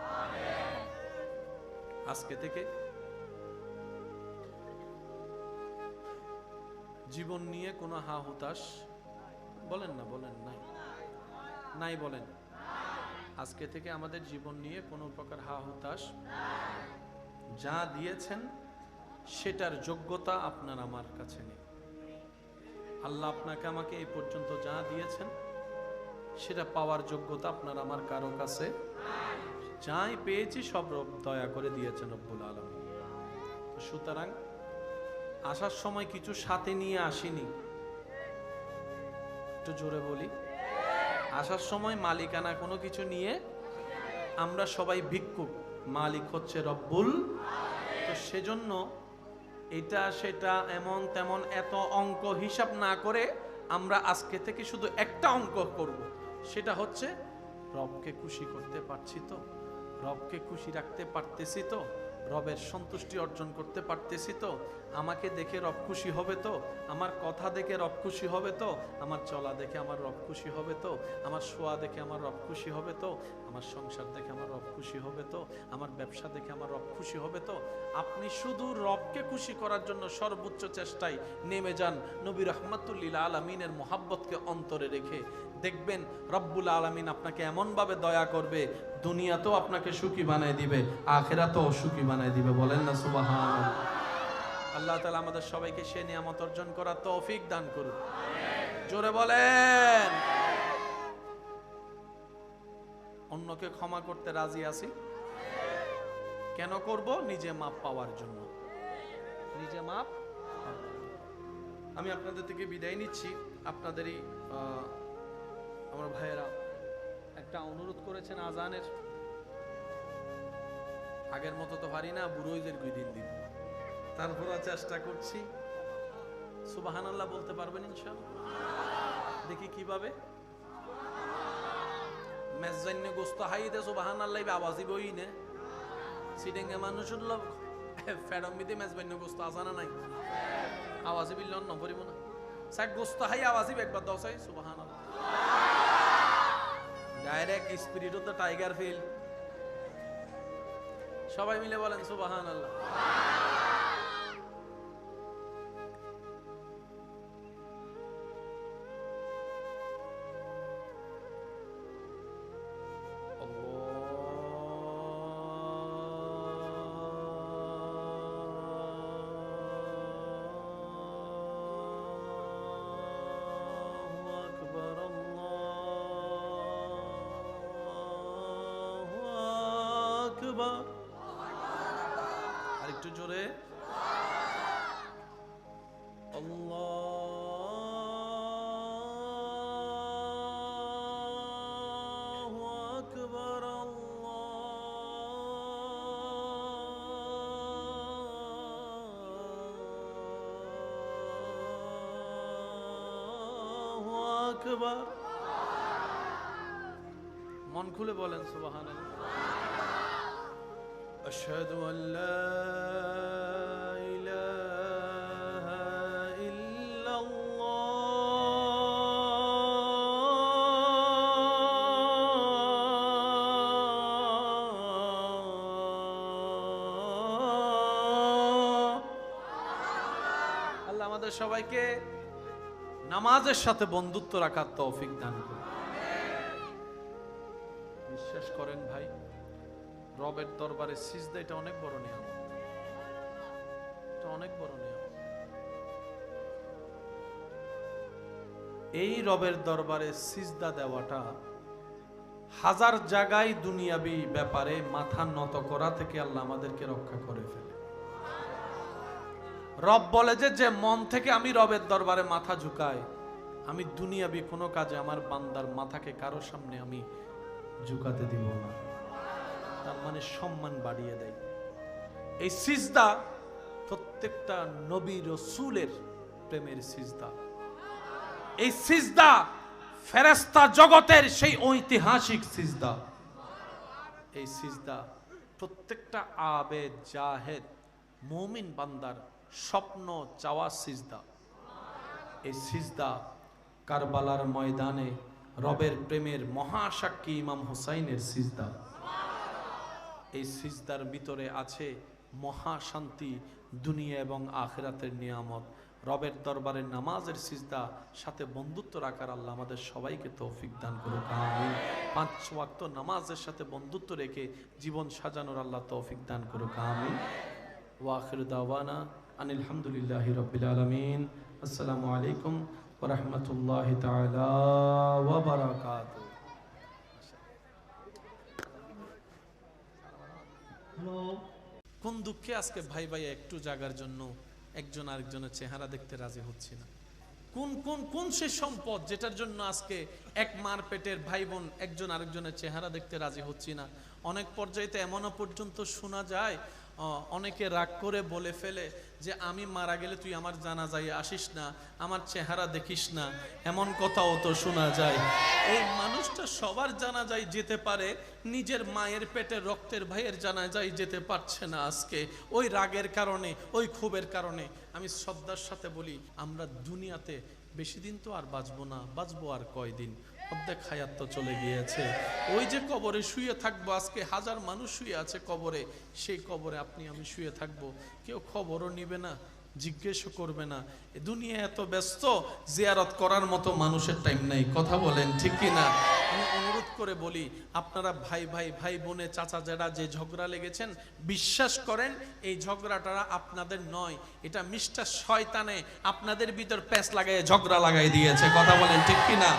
আজকে থেকে জীবন নিয়ে কোনো হা হুতাশ বলেন না, বলেন নাই নাই বলেন। আজকে থেকে আমাদের জীবন নিয়ে কোনো প্রকার হা হুতাশ। যা দিয়েছেন সেটার যোগ্যতা আপনার আমার কাছে নেই। আল্লাহ আপনাকে আমাকে এই পর্যন্ত যা দিয়েছেন সেটা পাওয়ার যোগ্যতা আপনার আমার কারো কাছে। যাই পেয়েছি সব রব দয়া করে দিয়েছেন রব্বুল আলামিন। সুতরাং আসার সময় কিছু সাথে নিয়ে আসিনি, একটু জোরে বলি, আসার সময় মালিকানা কোনো কিছু নিয়ে, আমরা সবাই ভিক্ষুক, মালিক হচ্ছে রব্বুল। তো সেজন্য এটা সেটা এমন তেমন এত অঙ্ক হিসাব না করে আমরা আজকে থেকে শুধু একটা অঙ্ক করব, সেটা হচ্ছে রবকে খুশি করতে পারছি তো, রবকে খুশি রাখতে পারতেছি তো, রবের সন্তুষ্টি অর্জন করতে পারতেছি তো, আমাকে দেখে রব খুশি হবে তো, আমার কথা দেখে রব খুশি হবে তো, আমার চলা দেখে আমার রব খুশি হবে তো, আমার শোয়া দেখে আমার রব খুশি হবে তো, আমার সংসার দেখে আমার রব খুশি হবে তো, আমার ব্যবসা দেখে আমার রব খুশি হবে তো। আপনি শুধু রবকে খুশি করার জন্য সর্বোচ্চ চেষ্টায় নেমে যান, নবী রাহমাতুল লিল আলামিনের মোহাব্বতকে অন্তরে রেখে, দেখবেন রব্বুল আলামিন আপনাকে এমনভাবে দয়া করবে, দুনিয়াতেও আপনাকে সুখী বানায় দিবে, আখিরাতেও সুখী বানায় দিবে। বলেন না সুবহানাল্লাহ। আল্লাহ তাআলা আমাদের সবাইকে সে নিয়ামত অর্জন করার তৌফিক দান করুন। জোরে বলেন। অন্যকে ক্ষমা করতে রাজি আছি। কেন করব? নিজে মাপ পাওয়ার জন্য। নিজে মাপ। আমি আপনাদের থেকে বিদায় নিচ্ছি। আপনাদেরই আমার ভাইয়েরা একটা অনুরোধ করেছেন আজানের, আগের মতো তো পারি না, বুড়োইদের দুই দিন দিন, তারপরও চেষ্টা করছি। সুবহানাল্লাহ বলতে পারবেন ইনশাআল্লাহ? দেখি কিভাবে। মেজজান্য গোস্ত হাইতে সুবহানাল্লাহ আওয়াজই বই না, সিডেঙ্গে মানুষের লোক ফেডম্বিতে মেজবান্য গোস্ত আজানা নাই, আওয়াজই বিল্লন নপরিব না, সাক গোস্ত হাই আওয়াজই একবার দশাই সুবহানাল্লাহ। Direct spirit of the tiger feel. সবাই মিলে বলেন সুবহানাল্লাহ। আর একটু জোরে আল্লাহু আকবার, আল্লাহু আকবার। মন খুলে বলেন সুবহানাল্লাহ। আশহাদু আল্লা ইলাহা ইল্লাল্লাহ। আল্লাহ আমাদের সবাইকে নামাজের সাথে বন্ধুত্ব রাখার তৌফিক দান করুন। বিশ্বাস করেন ভাই, রবের দরবারে সিজদা এটা অনেক বড় নিয়ামত, এটা অনেক বড় নিয়ামত। এই রবের দরবারে সিজদা দেওয়াটা হাজার জায়গায় দুনিয়াবি ব্যাপারে মাথা নত করা থেকে আল্লাহ আমাদেরকে রক্ষা করে ফেলে। রব বলে যে মন থেকে আমি রবের দরবারে মাথা ঝুঁকাই, আমি দুনিয়াবি কোনো কাজে আমার বান্দার মাথাকে কারো সামনে আমি ঝুঁকাতে দিব না। তার মানে সম্মান বাড়িয়ে দেয়। এই সিজদা প্রত্যেকটা নবী রাসূলের প্রেমের সিজদা। এই সিজদা ফেরেশতা জগতের সেই ঐতিহাসিক সিজদা। এই সিজদা প্রত্যেকটা আবেদ জাহেদ মুমিন বান্দার স্বপ্ন চাওয়া সিজদা। এই সিজদা কারবালার ময়দানে রবের প্রেমের মহাসাক্ষী ইমাম হুসাইনের সিজদা। এই সিজদার ভিতরে আছে মহা শান্তি, দুনিয়া এবং আখিরাতের নিয়ামত। রবের দরবারে নামাজের সিজদা সাথে বন্ধুত্ব রাখার আল্লাহ আমাদের সবাইকে তৌফিক দান করুক, আমিন। 5 ওয়াক্ত নামাজের সাথে বন্ধুত্ব রেখে জীবন সাজানোর আল্লাহ তৌফিক দান করুক, আমিন। ওয়া আখিরু দাওয়ানা আনিল হামদুলিল্লাহি রাব্বিল আলামিন। আসসালামু আলাইকুম ওয়া রাহমাতুল্লাহি তাআলা ওয়া বারাকাতুহু। কোন দুঃখে আজকে ভাই ভাই একটু জাগার জন্য একজন আরেকজনের চেহারা দেখতে রাজি হচ্ছে না। কোন কোন কোন সে সম্পদ যেটার জন্য আজকে এক মার পেটের ভাই বোন একজন আরেকজনের চেহারা দেখতে রাজি হচ্ছে না। অনেক পর্যায়ে এমনও পর্যন্ত শোনা যায়, অনেকে রাগ করে বলে ফেলে যে আমি মারা গেলে তুই আমার জানাজায় আসিস না, আমার চেহারা দেখিস না, এমন কথাও তো শোনা যায়। এই মানুষটা সবার জানাজায় যেতে পারে, নিজের মায়ের পেটের রক্তের ভাইয়ের জানাজায় যেতে পারছে না আজকে, ওই রাগের কারণে, ওই ক্ষোভের কারণে। আমি শ্রদ্ধার সাথে বলি, আমরা দুনিয়াতে বেশি দিন তো আর বাঁচবো না, বাঁচবো আর কয়দিন, অর্ধেক হায়াত তো চলে গিয়েছে। ওই যে কবরে শুয়ে থাকবো, আজকে হাজার মানুষ শুয়ে আছে কবরে, সেই কবরে আপনি আমি শুয়ে থাকবো, কেউ খবরও নিবে না, জিজ্ঞেসও করবে না। দুনিয়া এত ব্যস্ত, জিয়ারত করার মতো মানুষের টাইম নাই। কথা বলেন ঠিক কি না? আমি অনুরোধ করে বলি, আপনারা ভাই ভাই ভাই বোনে চাচা জেঠা যে ঝগড়া লেগেছেন, বিশ্বাস করেন এই ঝগড়াটা আপনাদের নয়, এটা মিস্টার শয়তানে আপনাদের ভিতর প্যাঁচ লাগাই ঝগড়া লাগাই দিয়েছে। কথা বলেন ঠিক কি না?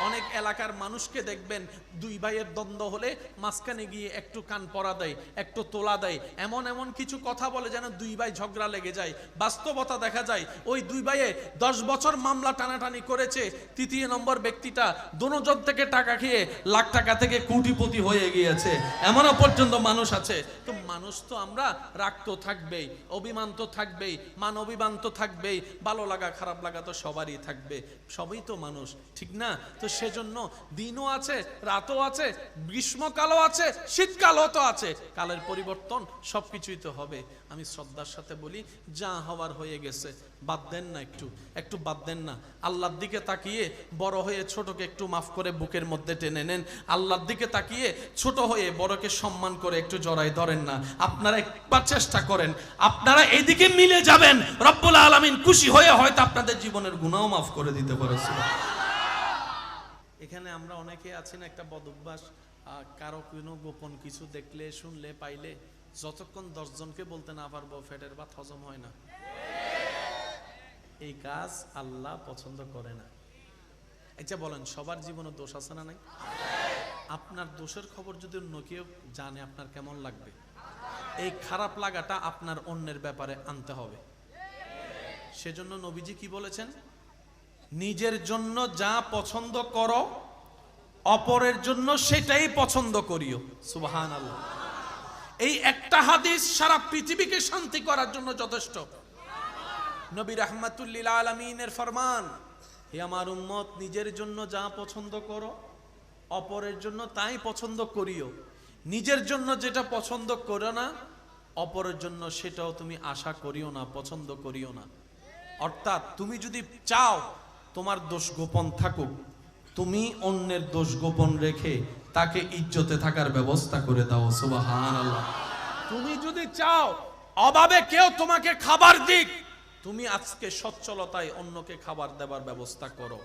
অনেক এলাকার মানুষকে দেখবেন দুই ভাইয়ের দ্বন্দ্ব হলে মাঝখানে গিয়ে একটু কান পরা দেয়, একটু তোলা দেয়, এমন এমন কিছু কথা বলে যেন দুই ভাই ঝগড়া লেগে যায়। বাস্তব বাস্তবতা দেখা যায় ওই দুই ভাইয়ে 10 বছর মামলা টানাটানি করেছে, তৃতীয় নম্বর ব্যক্তিটা দোনোজন থেকে টাকা খেয়ে লাখ টাকা থেকে কোটিপতি হয়ে গিয়েছে, এমনও পর্যন্ত মানুষ আছে। তো মানুষ তো আমরা, রাগ তো থাকবেই, অভিমান তো থাকবেই, মান অভিমান তো থাকবেই, ভালো লাগা খারাপ লাগা তো সবারই থাকবে, সবই তো মানুষ, ঠিক না? তো সেজন্য দিনও আছে, রাতও আছে, গ্রীষ্মকালও আছে, শীতকালও তো আছে, কালের পরিবর্তন সবকিছুই তো হবে। আমি শ্রদ্ধার সাথে বলি, যা হওয়ার হয়ে গেছে, বাদ দেন না, একটু বাদ দেন না। আল্লাহর দিকে তাকিয়ে বড় হয়ে ছোটকে একটু মাফ করে বুকের মধ্যে টেনে নেন। আল্লাহর দিকে তাকিয়ে ছোট হয়ে বড়কে সম্মান করে একটু জড়াই ধরেন না। আপনারা একবার চেষ্টা করেন, আপনারা এইদিকে মিলে যাবেন, রব্বুল আলামিন খুশি হয়ে হয়তো আপনাদের জীবনের গুনাহও মাফ করে দিতে পারে। এখানে আমরা অনেকে আছি না, একটা বদ অভ্যাস, কারো কোনো গোপন কিছু দেখলে, শুনলে, পাইলে যতক্ষণ 10 জনকে বলতে না পারবো পেটের ভাত হজম হয় না। এই কাজ আল্লাহ পছন্দ করে না। আচ্ছা বলেন, সবার জীবনে দোষ আছে না নাই? আপনার দোষের খবর যদি অন্য কেউ জানে, আপনার কেমন লাগবে? এই খারাপ লাগাটা আপনার অন্যের ব্যাপারে আনতে হবে। সেজন্য নবীজি কি বলেছেন? নিজের জন্য যা পছন্দ করো, অপরের জন্য সেটাই পছন্দ করিও। সুবহানাল্লাহ। এই একটা হাদিস সারা পৃথিবীকে শান্তি করার জন্য যথেষ্ট। নবী রাহমাতুল লিল আলামিনের ফরমান, হে আমার উম্মত, নিজের জন্য যা পছন্দ করো, অপরের জন্য তাই পছন্দ করিও। নিজের জন্য যেটা পছন্দ করো না, অপরের জন্য সেটাও তুমি আশা করিও না, পছন্দ করিও না। অর্থাৎ তুমি যদি চাও তোমার দোষ গোপন থাকুক, তুমি অন্যের দোষ গোপন রেখে তাকে ইজ্জতে থাকার ব্যবস্থা করে দাও। সুবহানাল্লাহ। তুমি যদি চাও অভাবে কেউ তোমাকে খাবার দিক, তুমি আজকে সচ্ছলতায় অন্যকে খাবার দেবার ব্যবস্থা করো,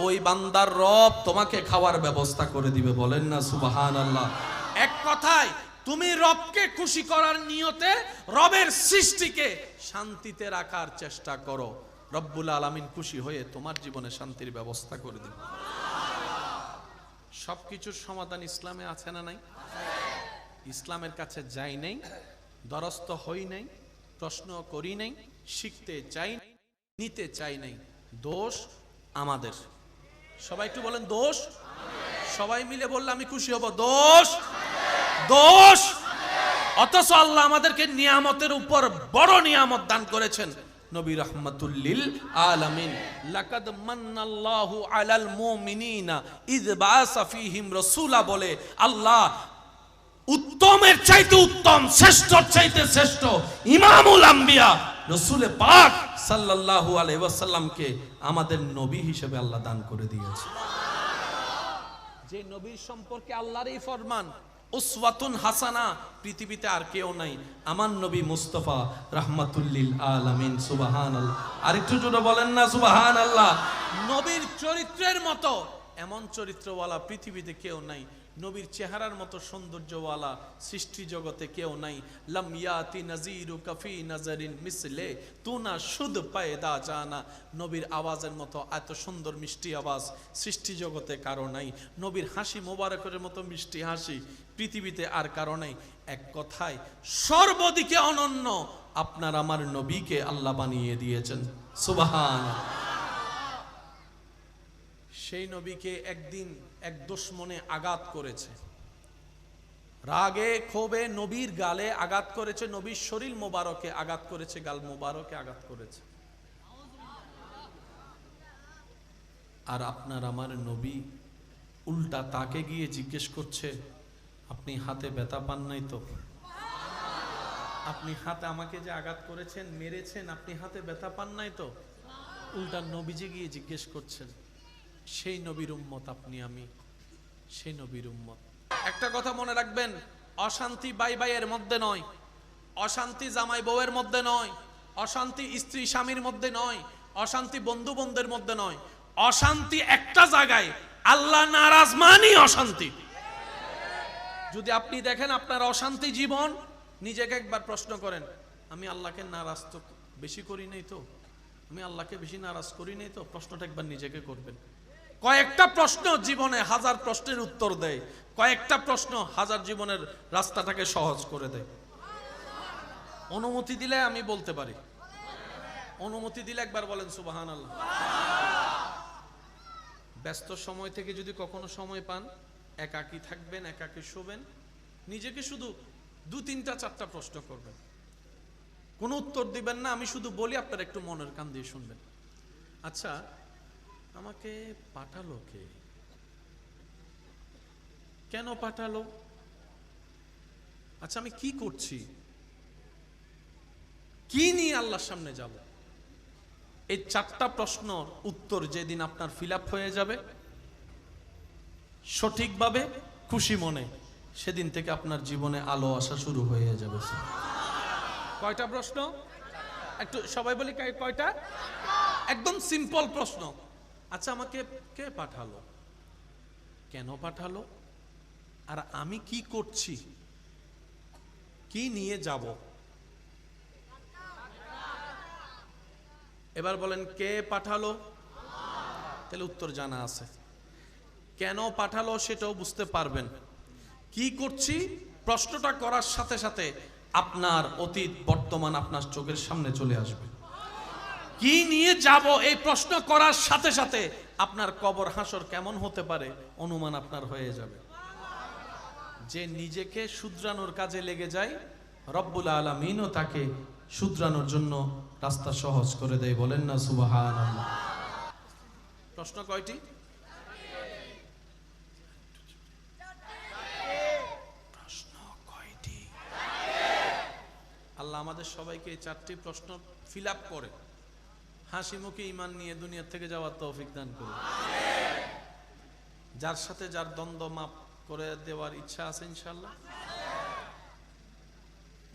ওই বান্দার রব তোমাকে খাওয়ার ব্যবস্থা করে দিবে। বলেন না সুবহানাল্লাহ। এক কথায় তুমি রবকে খুশি করার নিয়তে রবের সৃষ্টিকে শান্তিতে রাখার চেষ্টা করো, রব্বুল আলামিন খুশি হয়ে তোমার জীবনে শান্তির ব্যবস্থা করে দিবে। সবকিছুর সমাধান ইসলামে আছে না নাই? ইসলামের কাছে যাই নাই, দ্বারস্থ হই নাই, প্রশ্ন করি নাই, শিখতে চাই, নিতে চাই নাই। দোষ আমাদের। সবাই একটু বলেন দোষ। সবাই মিলে বললে আমি খুশি হব। দোষ, দোষ। অথচ আল্লাহ আমাদেরকে নিয়ামতের উপর বড় নিয়ামত দান করেছেন। নবী রাহমাতুল লিল আলামিন, লাকাদ মান্নাল্লাহু আলাল মুমিনিনা ইয বাআসা ফীহিম রাসূলা বলে আল্লাহ উত্তমের চাইতে উত্তম, শ্রেষ্ঠর চাইতে শ্রেষ্ঠ ইমামুল আম্বিয়া রাসূল পাক সাল্লাল্লাহু আলাইহি ওয়াসাল্লামকে আমাদের নবী হিসেবে আল্লাহ দান করে দিয়েছে। যে নবীর সম্পর্কে আল্লাহর এই ফরমান, উসওয়াতুন হাসানা, পৃথিবীতে আর কেউ নাই, আমার নবী মুস্তাফা রাহমাতুল লিল আলামিন। সুবহানাল্লাহ। আরেকটু জোরে বলেন না সুবহানাল্লাহ। নবীর চরিত্রের মতো এমন চরিত্রওয়ালা পৃথিবীতে কেউ নাই, নবীর চেহারার মতো সৌন্দর্যওয়ালা সৃষ্টি জগতে কেউ নাই। লাম ইয়াতি নাজিরু কাফি নাজারিন মিসলে তুনা শুদ পায়দা জানা। নবীর আওয়াজের মতো এত সুন্দর মিষ্টি আওয়াজ সৃষ্টি জগতে কারো নাই। নবীর হাসি মোবারকের মতো মিষ্টি হাসি পৃথিবীতে আর কারো নাই। এক কথায় সর্বদিকে অনন্য আপনার আমার নবীকে আল্লাহ বানিয়ে দিয়েছেন। সুবহানাল্লাহ। সেই নবীকে একদিন এক দুশমনে আঘাত করেছে, রাগে ক্ষোভে নবীর গালে আঘাত করেছে, নবীর শরীর মোবারকে আঘাত করেছে, গাল মোবারকে আঘাত করেছে। আর আপনার আমার নবী উল্টা তাকে গিয়ে জিজ্ঞেস করছে, আপনি হাতে ব্যথা পান নাই তো? আপনি হাতে আমাকে যে আঘাত করেছেন, মেরেছেন, আপনি হাতে ব্যথা পান নাই তো? উল্টা নবীজি গিয়ে জিজ্ঞেস করছেন। সেই নবীর উম্মত আপনি আমি, সেই নবীর উম্মত। একটা কথা মনে রাখবেন, অশান্তি ভাই ভাইয়ের মধ্যে নয়, অশান্তি জামাই বউয়ের মধ্যে নয়, অশান্তি স্ত্রী স্বামীর মধ্যে নয়, অশান্তি বন্ধু বন্ধুদের মধ্যে নয়, অশান্তি একটা জায়গায়, আল্লাহ নারাজ মানি অশান্তি। যদি আপনি দেখেন আপনার অশান্তি জীবন, নিজেকে একবার প্রশ্ন করেন, আমি আল্লাহকে নারাজ তো বেশি করি নাই তো? আমি আল্লাহকে বেশি নারাজ করি নাই তো? প্রশ্নটা একবার নিজেকে করবেন। কয়েকটা প্রশ্ন জীবনে হাজার প্রশ্নের উত্তর দেয়, কয়েকটা প্রশ্ন হাজার জীবনের রাস্তাটাকে সহজ করে দেয়। অনুমতি দিলে আমি বলতে পারি, অনুমতি দিলে একবার বলেন সুবহানাল্লাহ। ব্যস্ত সময় থেকে যদি কখনো সময় পান, একাকী থাকবেন, একাকী শোবেন, নিজেকে শুধু 2-3-4টা প্রশ্ন করবেন, কোনো উত্তর দিবেন না, আমি শুধু বলি, আপনারা একটু মনের কান দিয়ে শুনবেন। আচ্ছা, আমাকে পাঠালো কে? কেন পাঠালো? আচ্ছা, আমি কি করছি? কি নিয়ে আল্লাহর সামনে যাব? এই 4টা প্রশ্নর উত্তর যেদিন আপনার ফিল আপ হয়ে যাবে সঠিকভাবে, খুশি মনে, সেদিন থেকে আপনার জীবনে আলো আসা শুরু হয়ে যাবে। কয়টা প্রশ্ন? একটু সবাই বলি, কয়টা? একদম সিম্পল প্রশ্ন। আচ্ছা, আমাকে কে পাঠালো? কেন পাঠালো? আর আমি কি করছি? কি নিয়ে যাব? এবার বলেন, কে পাঠালো? তাহলে উত্তর জানা আছে। কেন পাঠালো সেটাও বুঝতে পারবেন। কি করছি প্রশ্নটা করার সাথে সাথে আপনার অতীত বর্তমান আপনার চোখের সামনে চলে আসবে। কি নিয়ে যাব এই প্রশ্ন করার সাথে সাথে আপনার কবর হাসর কেমন হতে পারে অনুমান আপনার হয়ে যাবে। যে নিজেকে শুধরানোর কাজে লেগে যায়, রব্বুল আলামিনও তাকে শুধরানোর জন্য রাস্তা সহজ করে দেয়। বলেন না সুবহানাল্লাহ। প্রশ্ন কয়টি? প্রশ্ন কয়টি? আল্লাহ আমাদের সবাইকে এই 4টি প্রশ্ন ফিল আপ করে হাসি মুখে ঈমান নিয়ে দুনিয়া থেকে যাওয়ার তৌফিক দান করুন। যার সাথে যার দ্বন্দ্ব মাপ করে দেওয়ার ইচ্ছা আছে ইনশাআল্লাহ।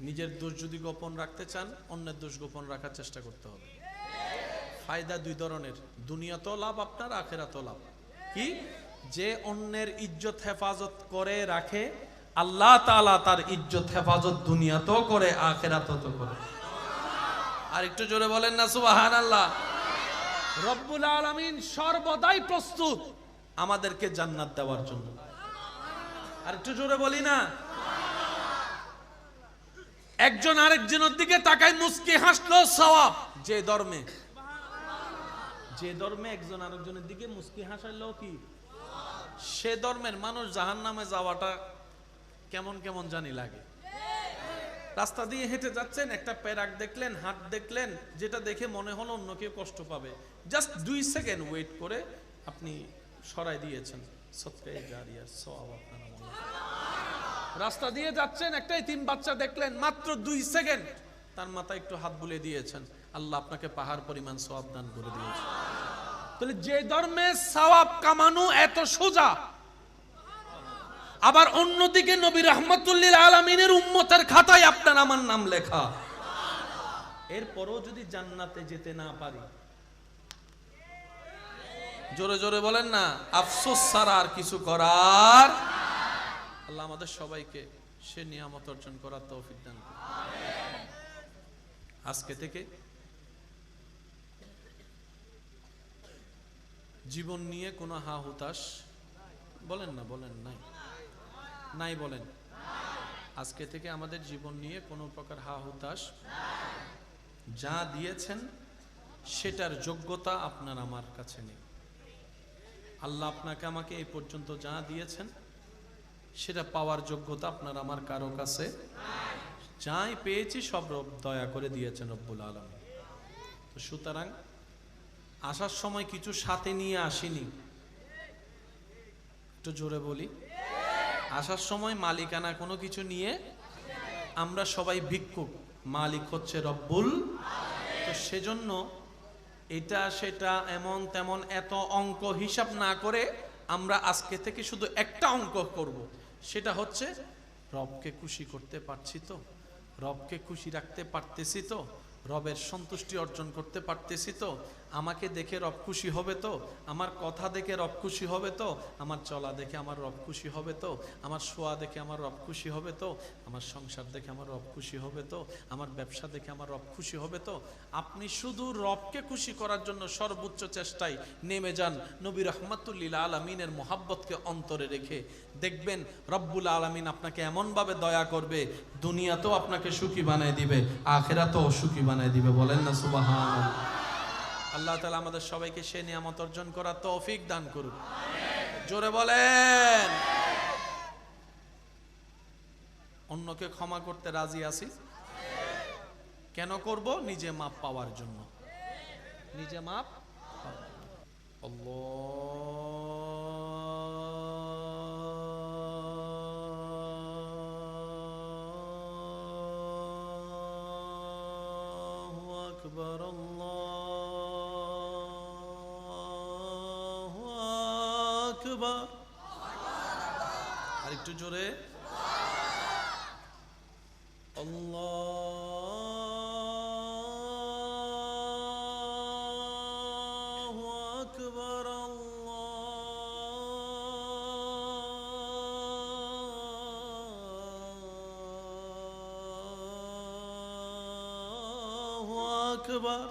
নিজের দোষ যদি গোপন রাখতে চান, অন্যের দোষ গোপন রাখার চেষ্টা করতে হবে। ফায়দা 2 ধরনের, দুনিয়াতেও লাভ আপনার, আখিরাতেও লাভ। কি? যে অন্যের ইজ্জত হেফাজত করে রাখে, আল্লাহ তাআলা তার ইজ্জত হেফাজত দুনিয়াতেও করে, আখিরাতেও করে। আর একটু জোরে বলেন না সুবহানাল্লাহ। রব্বুল আলামিন সর্বদাই প্রস্তুত আমাদেরকে জান্নাত দেওয়ার জন্য। আর একটু জোরে বলি না। একজন আরেকজনের দিকে তাকায় মুস্কি হাসলো সওয়াব। যে ধর্মে একজন আরেকজনের দিকে মুস্কি হাসাইলো কি? সে ধর্মের মানুষ জাহান্নামে যাওয়াটা কেমন কেমন জানি লাগে। রাস্তা দিয়ে হেঁটে যাচ্ছেন, একটা প্যারাক দেখলেন, হাত দেখলেন, যেটা দেখে মনে হলো অন্য কেউ কষ্ট পাবে, জাস্ট 2 সেকেন্ড ওয়েট করে আপনি সরাই দিয়েছেন, সদকায়ে জারিয়ার সওয়াব আপনার আমলে। রাস্তা দিয়ে যাচ্ছেন, একটা এতিম বাচ্চা দেখলেন, মাত্র 2 সেকেন্ড তার মাথায় একটু হাত বুলিয়ে দিয়েছেন, আল্লাহ আপনাকে পাহাড় পরিমাণ সওয়াব দান করে দিয়েছেন। তাহলে যে ধর্মে সওয়াব কামানো এত সোজা, আবার অন্যদিকে নবী রাহমাতুল লিল আলামিনের উম্মতের খাতায় আপনার আমার নাম লেখা, এরপরও যদি জান্নাতে যেতে না পারি, জোরে জোরে বলেন না, আফসোস ছাড়া আর কিছু করার। আল্লাহ আমাদের সবাইকে সে নিয়ামত অর্জন করার তৌফিক দান করুন। আজকে থেকে জীবন নিয়ে কোনো হা হুতাশ বলেন না, বলেন নাই বলেন। আজকে থেকে আমাদের জীবন নিয়ে কোনো প্রকার হা হুতাশ, যা দিয়েছেন সেটার যোগ্যতা আপনার আমার কাছে নেই। আল্লাহ আপনাকে আমাকে এই পর্যন্ত যা দিয়েছেন সেটা পাওয়ার যোগ্যতা আপনার আমার কারো কাছে, যাই পেয়েছি সব রব দয়া করে দিয়েছেন রব্বুল আলামিন। তো সুতরাং আসার সময় কিছু সাথে নিয়ে আসিনি, একটু জোরে বলি, আসার সময় মালিকানা কোনো কিছু নিয়ে, আমরা সবাই ভিক্ষুক, মালিক হচ্ছে রব্বুল। তো সেজন্য এটা সেটা এমন তেমন এত অঙ্ক হিসাব না করে আমরা আজকে থেকে শুধু একটা অঙ্ক করব, সেটা হচ্ছে রবকে খুশি করতে পারছি তো, রবকে খুশি রাখতে পারতেছি তো, রবের সন্তুষ্টি অর্জন করতে পারতেছি তো, আমাকে দেখে রব খুশি হবে তো, আমার কথা দেখে রব খুশি হবে তো, আমার চলা দেখে আমার রব খুশি হবে তো, আমার শোয়া দেখে আমার রব খুশি হবে তো, আমার সংসার দেখে আমার রব খুশি হবে তো, আমার ব্যবসা দেখে আমার রব খুশি হবে তো। আপনি শুধু রবকে খুশি করার জন্য সর্বোচ্চ চেষ্টায় নেমে যান, নবী রাহমাতুল লিল আলামিনের মোহাব্বতকে অন্তরে রেখে, দেখবেন রব্বুল আলামিন আপনাকে এমনভাবে দয়া করবে, দুনিয়াতেও আপনাকে সুখী বানিয়ে দিবে, আখিরাতেও সুখী বানাই দিবে, বলেন না সুবহানাল্লাহ। আল্লাহ তাআলা আমাদের সবাইকে সেই নিয়ামত অর্জন করার তৌফিক দান করুন, জোরে বলেন। অন্যকে ক্ষমা করতে রাজি আছি, কেন করব? নিজে মাপ পাওয়ার জন্য, নিজে মাপ। আল্লাহু আকবার, আল্লাহু আকবার। আর একটু জোরে, আল্লাহু আকবার, আল্লাহু আকবার।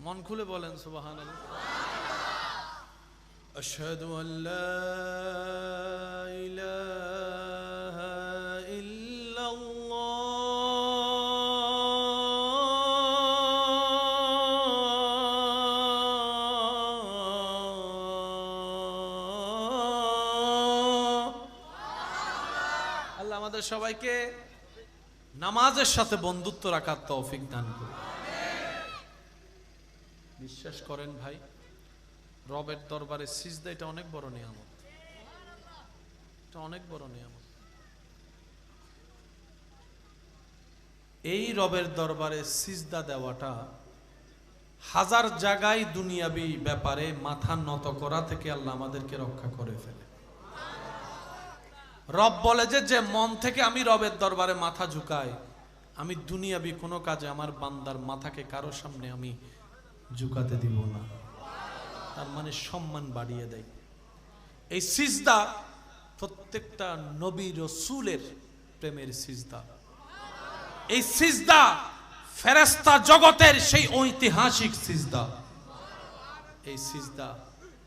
মন খুলে বলেন সুবহানাল্লাহ। আশহাদু আল্লা ইলাহা আল্লাহ আমাদের সবাইকে নামাজের সাথে বন্ধুত্ব রাখার তৌফিক দান করুন। বিশ্বাস করেন ভাই, রবের দরবারে সিজদা এটা অনেক বড় নিয়ামত, এটা অনেক বড় নিয়ামত। এই রবের দরবারে সিজদা দেওয়াটা হাজার জায়গায় দুনিয়াবি ব্যাপারে মাথা নত করা থেকে আল্লাহ আমাদেরকে রক্ষা করে ফেলে। রব বলে যে মন থেকে আমি রবের দরবারে মাথা ঝুঁকাই, আমি দুনিয়াবি কোনো কাজে আমার বান্দার মাথাকে কারো সামনে আমি ঝুঁকাতে দিব না। তার মানে সম্মান বাড়িয়ে দেয়। এই সিজদা প্রত্যেকটা নবী রাসূলের প্রেমের সিজদা। এই সিজদা ফেরেশতা জগতের সেই ঐতিহাসিক সিজদা। এই সিজদা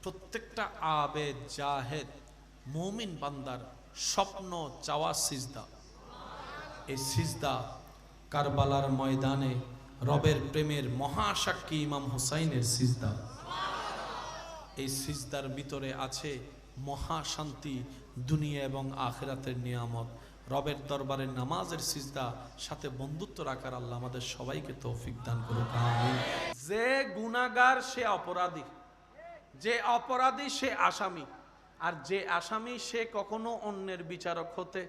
প্রত্যেকটা আবেদ জাহেদ মুমিন বান্দার স্বপ্ন চাওয়া সিজদা। এই সিজদা কারবালার ময়দানে রবের প্রেমের মহাসাক্ষী ইমাম হুসাইনের সিজদা। এই সিজদার ভিতরে আছে মহাশান্তি, দুনিয়া এবং আখিরাতের নিয়ামত। রবের দরবারে নামাজের সিজদা সাথে বন্ধুত্ব রাখার আল্লাহ আমাদের সবাইকে তৌফিক দান করুক, আমিন। যে গুনাহগার সে অপরাধী, যে অপরাধী সে আসামি, আর যে আসামি সে কখনো অন্যের বিচারক হতে,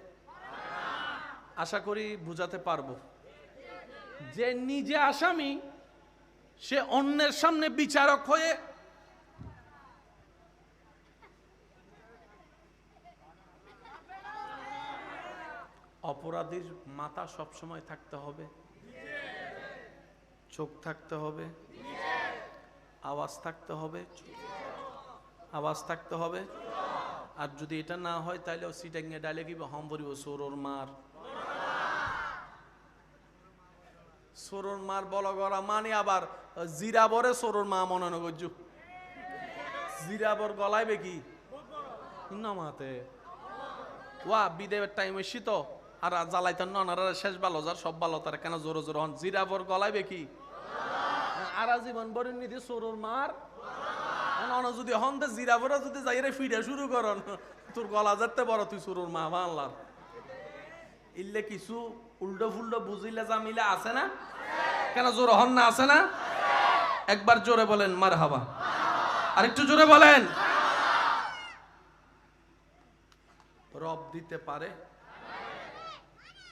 আশা করি বুঝাতে পারবো। যে নিজে আসামি সে অন্যের সামনে বিচারক হয়ে অপরাধীর মাথা সবসময় থাকতে হবে, চোখ থাকতে হবে, আওয়াজ থাকতে হবে, আওয়াজ থাকতে হবে। আর যদি এটা না হয় তাহলে ও সিটাঙ্গে ডালে কি হম বলিব সোরোর মার, সোরোর মার বলা গলা মানে আবার জিরাবরে সোরোর মা মনে নগজু জিরাবর গলাইবে কি নামাতে ওয়া বিদেবের টাইম এসি তো আর জ্বালাইতেন ননারা শেষ ভালো যার সব ভালো তার কেন জোরে জোরে হন জিরাবর গলাইবে কি আর জীবন বরের নিধি সোরোর মার যদি হন তো জিরাবরে যদি যাইরে ফিডা শুরু করন তোর গলা যাতে বড় তুই সোরোর মা বাংলার ইল্লে কিছু উল্টো ফুল্টো বুঝিলে জামিলে আছে না, কেন জোরে হন না, আছে না? একবার জোরে বলেন মারহাবা, আর একটু জোরে বলেন। রব দিতে পারে,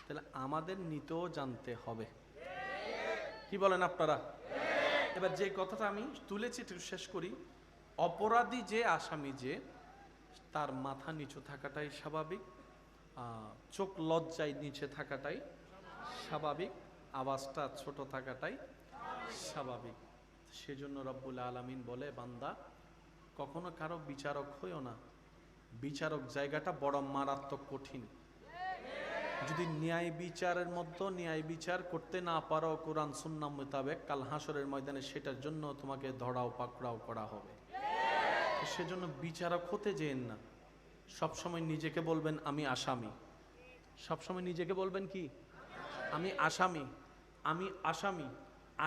তাহলে আমাদের নিতেও জানতে হবে। কি বলেন আপনারা? এবার যে কথাটা আমি তুলেছি একটু শেষ করি। অপরাধী যে আসামি যে তার মাথা নিচু থাকাটাই স্বাভাবিক, চোখ লজ্জায় নিচে থাকাটাই স্বাভাবিক, আওয়াজটা ছোট থাকাটাই স্বাভাবিক। সেজন্য রব্বুল আলামিন বলে বান্দা কখনো কারো বিচারক হইও না, বিচারক জায়গাটা বড় মারাত্মক কঠিন। যদি ন্যায় বিচারের মধ্যে ন্যায় বিচার করতে না পারো কোরআন সুন্নাহ মোতাবেক, কাল হাসরের ময়দানে সেটার জন্য তোমাকে ধরাও পাকড়াও করা হবে। সেজন্য বিচারক হতে যেন না, সবসময় নিজেকে বলবেন আমি আসামি, সবসময় নিজেকে বলবেন কি আমি আসামি, আমি আসামি।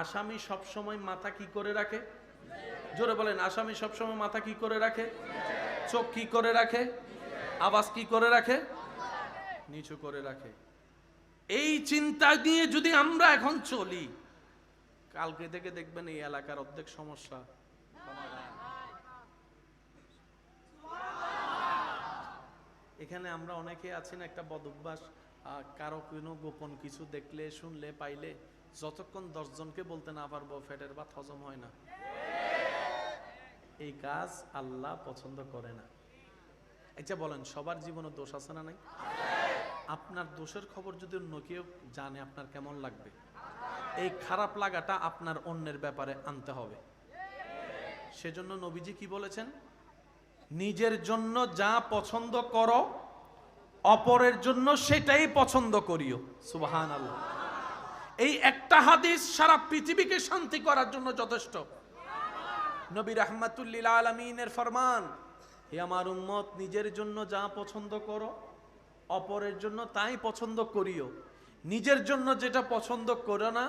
আসামি সবসময় মাথা কি করে রাখে? জোরে বলেন, আসামি সবসময় মাথা কি করে রাখে? চোখ কি করে রাখে? আওয়াজ কি করে রাখে? নিচু করে রাখে। এই চিন্তা নিয়ে যদি আমরা এখন চলি, কালকে থেকে দেখবেন এই এলাকার অর্ধেক সমস্যা। এখানে আমরা অনেকে আছি না, একটা বদ অভ্যাস, কারো কোনো গোপন কিছু দেখলে শুনলে পাইলে যতক্ষণ 10 জনকে বলতে না পারবো পেটের ভাত হজম হয় না। এই কাজ আল্লাহ পছন্দ করে না। আচ্ছা বলেন, সবার জীবনে দোষ আছে না নাই? আপনার দোষের খবর যদি অন্য কেউ জানে আপনার কেমন লাগবে? এই খারাপ লাগাটা আপনার অন্যের ব্যাপারে আনতে হবে। সেজন্য নবীজি কি বলেছেন? নিজের জন্য যা পছন্দ করো অপরের জন্য সেটাই পছন্দ করিও। সুবহানাল্লাহ। এই একটা হাদিস সারা পৃথিবীকে শান্তি করার জন্য যথেষ্ট। নবী রাহমাতুল লিল আলামিনের ফরমান, হে আমার উম্মত, নিজের জন্য যা পছন্দ করো অপরের জন্য তাই পছন্দ করিও। নিজের জন্য যেটা পছন্দ করো না,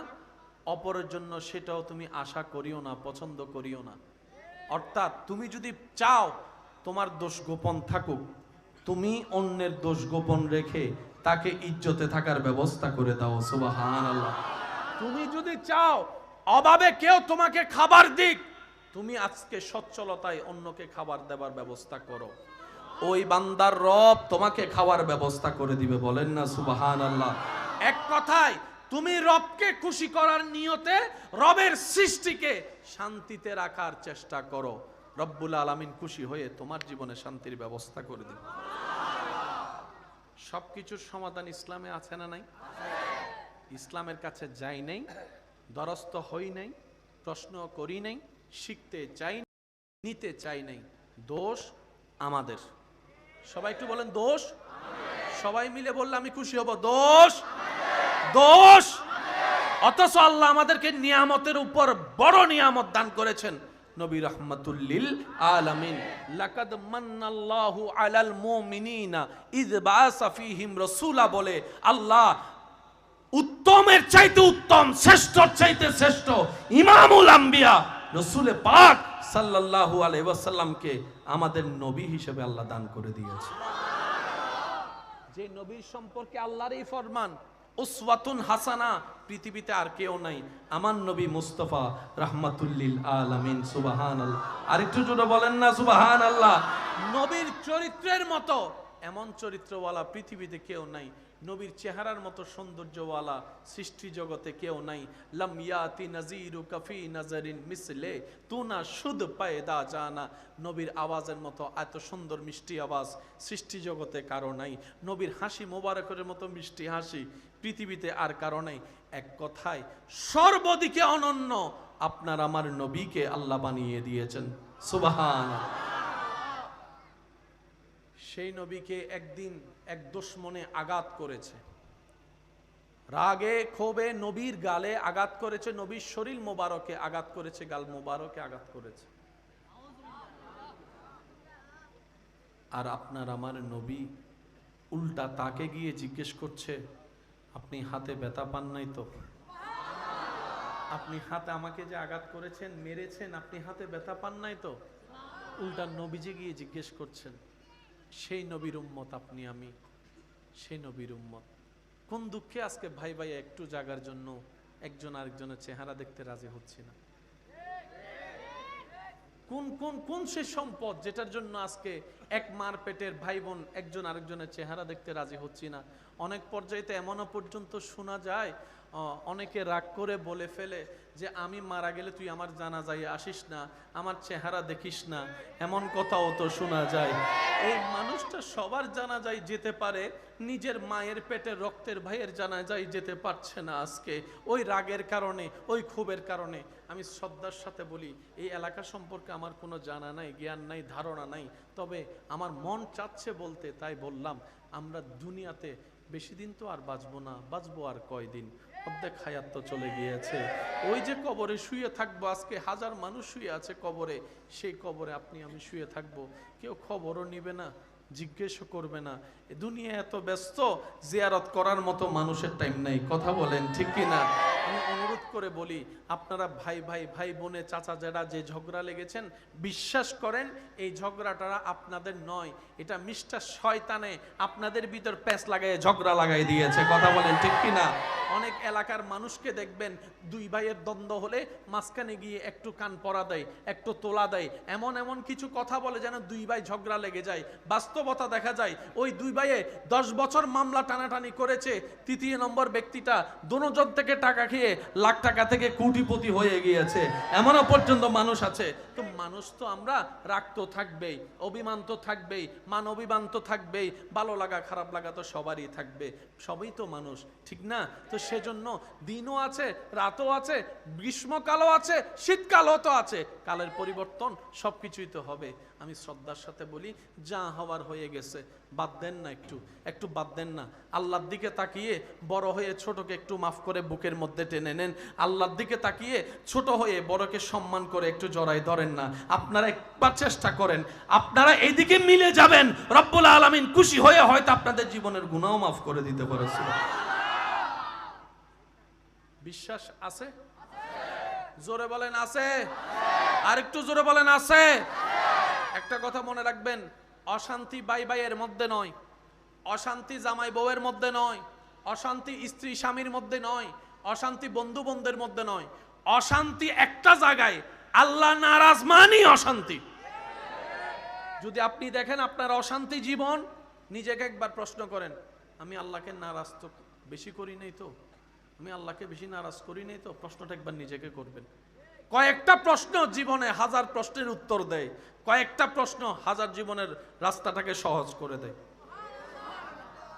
অপরের জন্য সেটাও তুমি আশা করিও না, পছন্দ করিও না। অর্থাৎ তুমি যদি চাও তোমার দোষ গোপন থাকুক, তুমি অন্যের দোষ গোপন রেখে তাকে ইজ্জতে থাকার ব্যবস্থা করে দাও। সুবহানাল্লাহ। তুমি যদি চাও অভাবে কেউ তোমাকে খাবার দিক, তুমি আজকে সচ্ছলতায় অন্যকে খাবার দেবার ব্যবস্থা করো। ওই বান্দার রব তোমাকে খাওয়ার ব্যবস্থা করে দিবে। বলেন না সুবহানাল্লাহ। এক কথায় তুমি রবকে খুশি করার নিয়তে রবের সৃষ্টিকে শান্তিতে রাখার চেষ্টা করো। রব্বুল আলামিন খুশি হয়ে তোমার জীবনে শান্তির ব্যবস্থা করে দিবে। সবকিছুর সমাধান ইসলামে আছে না নাই? ইসলামের কাছে যাই নাই, দ্বারস্থ হই নাই, প্রশ্ন করি নাই, শিখতে চাই, নিতে চাই নাই। দোষ আমাদের। সবাই একটু বলেন দোষ। সবাই মিলে বললে আমি খুশি হব। দোষ, দোষ। অথচ আল্লাহ আমাদেরকে নিয়ামতের উপর বড় নিয়ামত দান করেছেন। নবী রাহমাতুল লিল আলামিন, লাকাদ মান্নাল্লাহু আলাল মুমিনিনা ইয বাআসা ফীহিম রাসূলা বলে আল্লাহ উত্তমের চাইতে উত্তম, শ্রেষ্ঠর চাইতে শ্রেষ্ঠ ইমামুল আম্বিয়া রাসূলে পাক সাল্লাল্লাহু আলাইহি ওয়াসাল্লামকে আমাদের নবী হিসেবে আল্লাহ দান করে দিয়েছে। যে নবীর সম্পর্কে আল্লাহর এই ফরমান, উসওয়াতুন হাসানা, পৃথিবীতে আর কেউ নাই, আমার নবী মুস্তাফা রাহমাতুল লিল আলামিন। সুবহানাল্লাহ। আরেকটু জোরে বলেন না সুবহানাল্লাহ। নবীর চরিত্রের মতো এমন চরিত্রওয়ালা পৃথিবীতে কেউ নাই। নবীর চেহারার মতো সৌন্দর্যওয়ালা সৃষ্টি জগতে কেউ নাই। লাম ইয়াতি নাজিরু কাফি নাজারিন মিসলে তুনা শুদ পায়দা জানা। নবীর আওয়াজের মতো এত সুন্দর মিষ্টি আওয়াজ সৃষ্টি জগতে কারো নাই। নবীর হাসি মোবারকের মতো মিষ্টি হাসি পৃথিবীতে আর কারো নাই। এক কথায় সর্বদিকে অনন্য আপনার আমার নবীকে আল্লাহ বানিয়ে দিয়েছেন। সুবহানাল্লাহ। সেই নবীকে একদিন এক দুশমনে আঘাত করেছে, রাগে ক্ষোভে নবীর গালে আঘাত করেছে, নবীর শরীর মোবারকে আঘাত করেছে, গাল মোবারকে আঘাত করেছে। আর আপনার আমার নবী উল্টা তাকে গিয়ে জিজ্ঞেস করছে, আপনি হাতে ব্যথা পান নাই তো? আপনি হাতে আমাকে যে আঘাত করেছেন, মেরেছেন, আপনি হাতে ব্যথা পান নাই তো? উল্টা নবীজি গিয়ে জিজ্ঞেস করছেন। সেই নবীর উম্মত আপনি আমি, সেই নবীর উম্মত। কোন দুঃখে আজকে ভাই ভাই একটু জাগার জন্য একজন আরেকজনের চেহারা দেখতে রাজি হচ্ছে না? কোন কোন কোন সে সম্পদ যেটার জন্য আজকে এক মার পেটের ভাই বোন একজন আরেকজনের চেহারা দেখতে রাজি হচ্ছি না? অনেক পর্যায়ে তো এমনও পর্যন্ত শোনা যায়, অনেকে রাগ করে বলে ফেলে যে আমি মারা গেলে তুই আমার জানাজায় আসিস না, আমার চেহারা দেখিস না। এমন কথাও তো শোনা যায়। এই মানুষটা সবার জানাজায় যেতে পারে, নিজের মায়ের পেটের রক্তের ভাইয়ের জানাজায় যেতে পারছে না আজকে, ওই রাগের কারণে, ওই ক্ষোভের কারণে। আমি শ্রদ্ধার সাথে বলি, এই এলাকা সম্পর্কে আমার কোনো জানা নাই, জ্ঞান নাই, ধারণা নাই, তবে আমার মন চাচ্ছে বলতে, তাই বললাম। আমরা দুনিয়াতে বেশি দিন তো আর বাঁচবো না, বাঁচবো আর কয়দিন, অর্ধেক হায়াত তো চলে গিয়েছে। ওই যে কবরে শুয়ে থাকবো, আজকে হাজার মানুষ শুয়ে আছে কবরে, সেই কবরে আপনি আমি শুয়ে থাকবো, কেউ খবরও নিবে না, জিজ্ঞেসও করবে না। দুনিয়া এত ব্যস্ত, জিয়ারত করার মতো মানুষের টাইম নাই। কথা বলেন ঠিক কি না? আমি অনুরোধ করে বলি, আপনারা ভাই ভাই ভাই বোনে চাচা যারা যে ঝগড়া লেগেছেন, বিশ্বাস করেন এই ঝগড়াটা আপনাদের নয়, এটা মিস্টার শয়তানে আপনাদের ভিতর প্যাঁচ লাগায় ঝগড়া লাগাই দিয়েছে। কথা বলেন ঠিক কি না? অনেক এলাকার মানুষকে দেখবেন দুই ভাইয়ের দ্বন্দ্ব হলে মাঝখানে গিয়ে একটু কান পরা দেয়, একটু তোলা দেয়, এমন এমন কিছু কথা বলে যেন দুই ভাই ঝগড়া লেগে যায়। বাস্তবতা দেখা যায় ওই দুই ভাইয়ে 10 বছর মামলা টানাটানি করেছে, তৃতীয় নম্বর ব্যক্তিটা দোনোজন থেকে টাকা খেয়ে লাখ টাকা থেকে কোটিপতি হয়ে গিয়েছে, এমনও পর্যন্ত মানুষ আছে। তো মানুষ তো আমরা, রাগ তো থাকবেই, অভিমান তো থাকবেই, মান অভিমান তো থাকবেই, ভালো লাগা খারাপ লাগা তো সবারই থাকবে, সবই তো মানুষ, ঠিক না? তো সেজন্য দিনও আছে, রাতও আছে, গ্রীষ্মকালও আছে, শীতকালও তো আছে, কালের পরিবর্তন সবকিছুই তো হবে। আমি শ্রদ্ধার সাথে বলি, যা হওয়ার হয়ে গেছে, বাদ দেন না, একটু একটু বাদ দেন না। আল্লাহর দিকে তাকিয়ে বড় হয়ে ছোটকে একটু মাফ করে বুকের মধ্যে টেনে নেন। আল্লাহর দিকে তাকিয়ে ছোট হয়ে বড়কে সম্মান করে একটু জড়াই ধরেন না। আপনারা একবার চেষ্টা করেন, আপনারা এইদিকে মিলে যাবেন, রব্বুল আলামিন খুশি হয়ে হয়তো আপনাদের জীবনের গুনাহও মাফ করে দিতে পারেছিল। বিশ্বাস আছে? জোরে বলেন আছে? আর একটু জোরে বলেন আছে? একটা কথা মনে রাখবেন, অশান্তি ভাই ভাইয়ের মধ্যে নয়, অশান্তি জামাই বউয়ের মধ্যে নয়, অশান্তি স্ত্রী স্বামীর মধ্যে নয়, অশান্তি বন্ধু বন্ধুদের মধ্যে নয়, অশান্তি একটা জায়গায়, আল্লাহ নারাজ মানেই অশান্তি। যদি আপনি দেখেন আপনার অশান্তি জীবন, নিজেকে একবার প্রশ্ন করেন, আমি আল্লাহকে নারাজ তো বেশি করি নাই তো, আমি আল্লাহকে বেশি নারাজ করি নাই তো? প্রশ্নটা একবার নিজেকে করবেন। কয়েকটা প্রশ্ন জীবনে হাজার প্রশ্নের উত্তর দেয়, কয়েকটা প্রশ্ন হাজার জীবনের রাস্তাটাকে সহজ করে দেয়।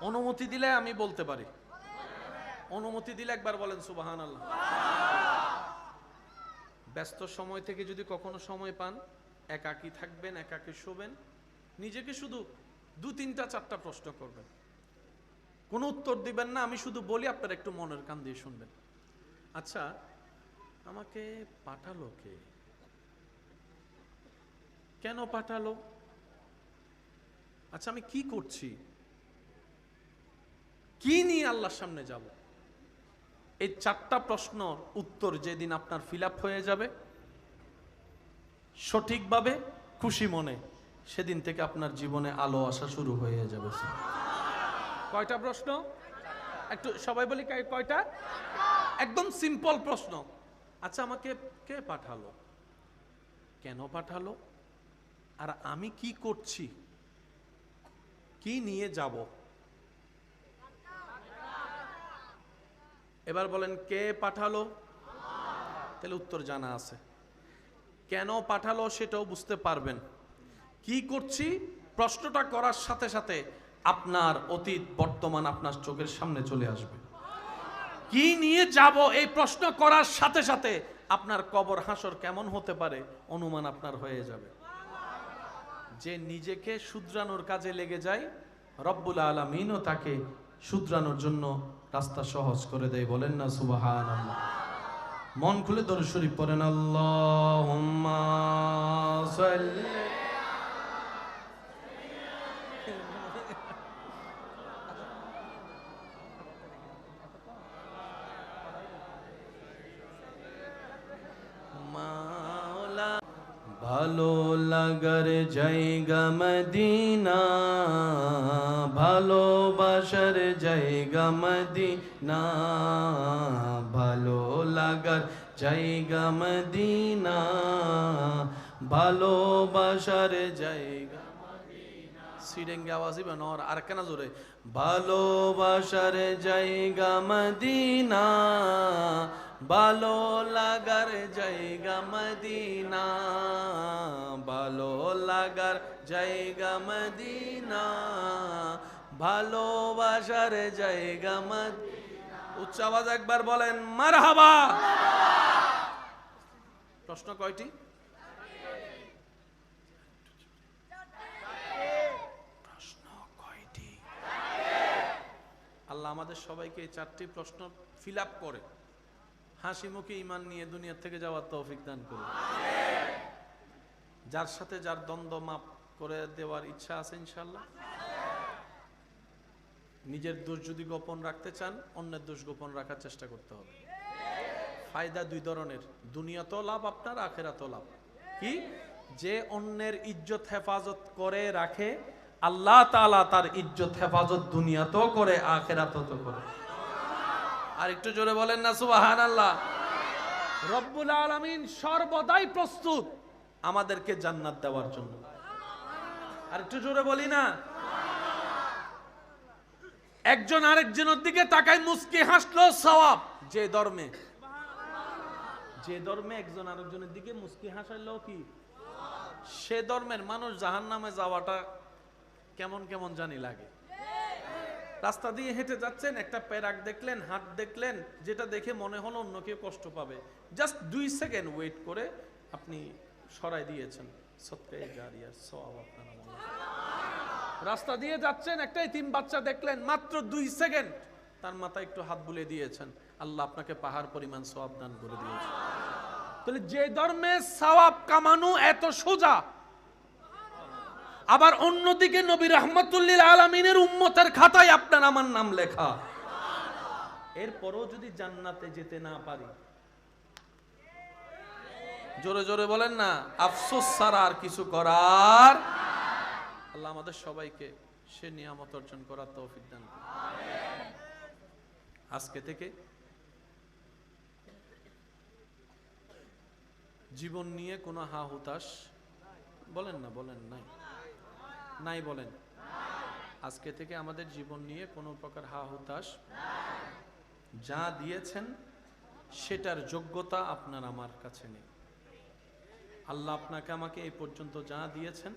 অনুমতি দিলে আমি বলতে পারি, অনুমতি দিলে একবার বলেন সুবহানাল্লাহ। ব্যস্ত সময় থেকে যদি কখনো সময় পান, একাকী থাকবেন, একাকী শোবেন, নিজেকে শুধু 2-3-4টা প্রশ্ন করবেন, কোনো উত্তর দিবেন না, আমি শুধু বলি, আপনারা একটু মনের কান দিয়ে শুনবেন। আচ্ছা, আমাকে পাঠালো কে? কেন পাঠালো? আচ্ছা, আমি কি করছি? কি নিয়ে আল্লাহর সামনে যাব? এই 4টা প্রশ্ন উত্তর যেদিন আপনার ফিল আপ হয়ে যাবে সঠিকভাবে, খুশি মনে, সেদিন থেকে আপনার জীবনে আলো আসা শুরু হয়ে যাবে। কয়টা প্রশ্ন? একটু সবাই বলি, কয়টা? একদম সিম্পল প্রশ্ন। আচ্ছা, আমাকে কে পাঠালো? কেন পাঠালো? আর আমি কি করছি? কি নিয়ে যাব? এবার বলেন, কে পাঠালো? তাহলে উত্তর জানা আছে। কেন পাঠালো সেটাও বুঝতে পারবেন। কি করছি প্রশ্নটা করার সাথে সাথে আপনার অতীত বর্তমান আপনার চোখের সামনে চলে আসবে। কি নিয়ে যাব এই প্রশ্ন করার সাথে সাথে আপনার কবর হাসর কেমন হতে পারে অনুমান আপনার হয়ে যাবে। যে নিজেকে শুধরানোর কাজে লেগে যায়, রব্বুল আলামিনও তাকে শুধরানোর জন্য রাস্তা সহজ করে দেয়। বলেন না সুবহানাল্লাহ। মন খুলে দরুদ শরীফ পড়েন, আল্লাহুম্মা সাল্লি। মাওলা ভালো লাগার জায়গা মদিনা, ভালোবাসার জায়গা মদিনা, ভালো লাগার জায়গা মদিনা, ভালোবাসার জায়গা মদিনা। সিডেঙ্গে আওয়াজ ইবেন আর কেন জোরে? ভালোবাসার জায়গা মদিনা, ভালো লাগার জায়গা মদিনা, ভালো লাগার জায়গা মদিনা, ভালোবাসার জায়গা মদিনা। উচ্চ আওয়াজ একবার বলেন মারহাবা। প্রশ্ন কয়টি? প্রশ্ন কয়টি? আল্লাহ আমাদের সবাইকে এই 4টি প্রশ্ন ফিল আপ করে হাসি মুখে ঈমান নিয়ে দুনিয়া থেকে যাওয়ার তৌফিক দান করুন। যার সাথে যার দ্বন্দ্ব মাপ করে দেওয়ার ইচ্ছা আছে ইনশাআল্লাহ? নিজের দোষ যদি গোপন রাখতে চান, অন্যের দোষ গোপন রাখার চেষ্টা করতে হবে। ফায়দা দুই ধরনের, দুনিয়াতেও লাভ আপনার, আখিরাতেও লাভ। কি? যে অন্যের ইজ্জত হেফাজত করে রাখে, আল্লাহ তাআলা তার ইজ্জত হেফাজত দুনিয়াতেও করে, আখিরাতেও করে। আর একটু জোরে বলেন না সুবহানাল্লাহ। রব্বুল আলামিন সর্বদাই প্রস্তুত আমাদেরকে জান্নাত দেওয়ার জন্য। আর একটু জোরে বলি না। একজন আরেকজনের দিকে তাকায় মুস্কি হাসলো সওয়াব। যে ধর্মে একজন আরেকজনের দিকে মুস্কি হাসাইলো কি? সে ধর্মের মানুষ জাহান্নামে যাওয়াটা কেমন কেমন জানি লাগে। রাস্তা দিয়ে হেঁটে যাচ্ছেন, একটা প্যারাক দেখলেন, হাত দেখলেন, যেটা দেখে মনে হলো অন্য কেউ কষ্ট পাবে, জাস্ট 2 সেকেন্ড ওয়েট করে আপনি সরাই দিয়েছেন, সদকায়ে জারিয়ার সওয়াব আপনার আমলে। রাস্তা দিয়ে যাচ্ছেন, একটা এতিম বাচ্চা দেখলেন, মাত্র 2 সেকেন্ড তার মাথায় একটু হাত বুলিয়ে দিয়েছেন, আল্লাহ আপনাকে পাহাড় পরিমাণ সওয়াব দান করে দিয়েছেন। তাহলে যে ধর্মে সওয়াব কামানো এত সোজা, আবার অন্যদিকে নবী রাহমাতুল লিল আলামিনের উম্মতের খাতায় আপনার আমার নাম লেখা, এরপরও যদি জান্নাতে যেতে না পারি, জোরে জোরে বলেন না, আফসোস ছাড়া আর কিছু করার। আল্লাহ আমাদের সবাইকে সে নিয়ামত অর্জন করার তৌফিক দান করুন। আজকে থেকে জীবন নিয়ে কোনো হা হুতাশ বলেন না, বলেন নাই বলেন। আজকে থেকে আমাদের জীবন নিয়ে কোনো প্রকার হা হুতাশ, যা দিয়েছেন সেটার যোগ্যতা আপনার আমার কাছে নেই। আল্লাহ আপনাকে আমাকে এই পর্যন্ত যা দিয়েছেন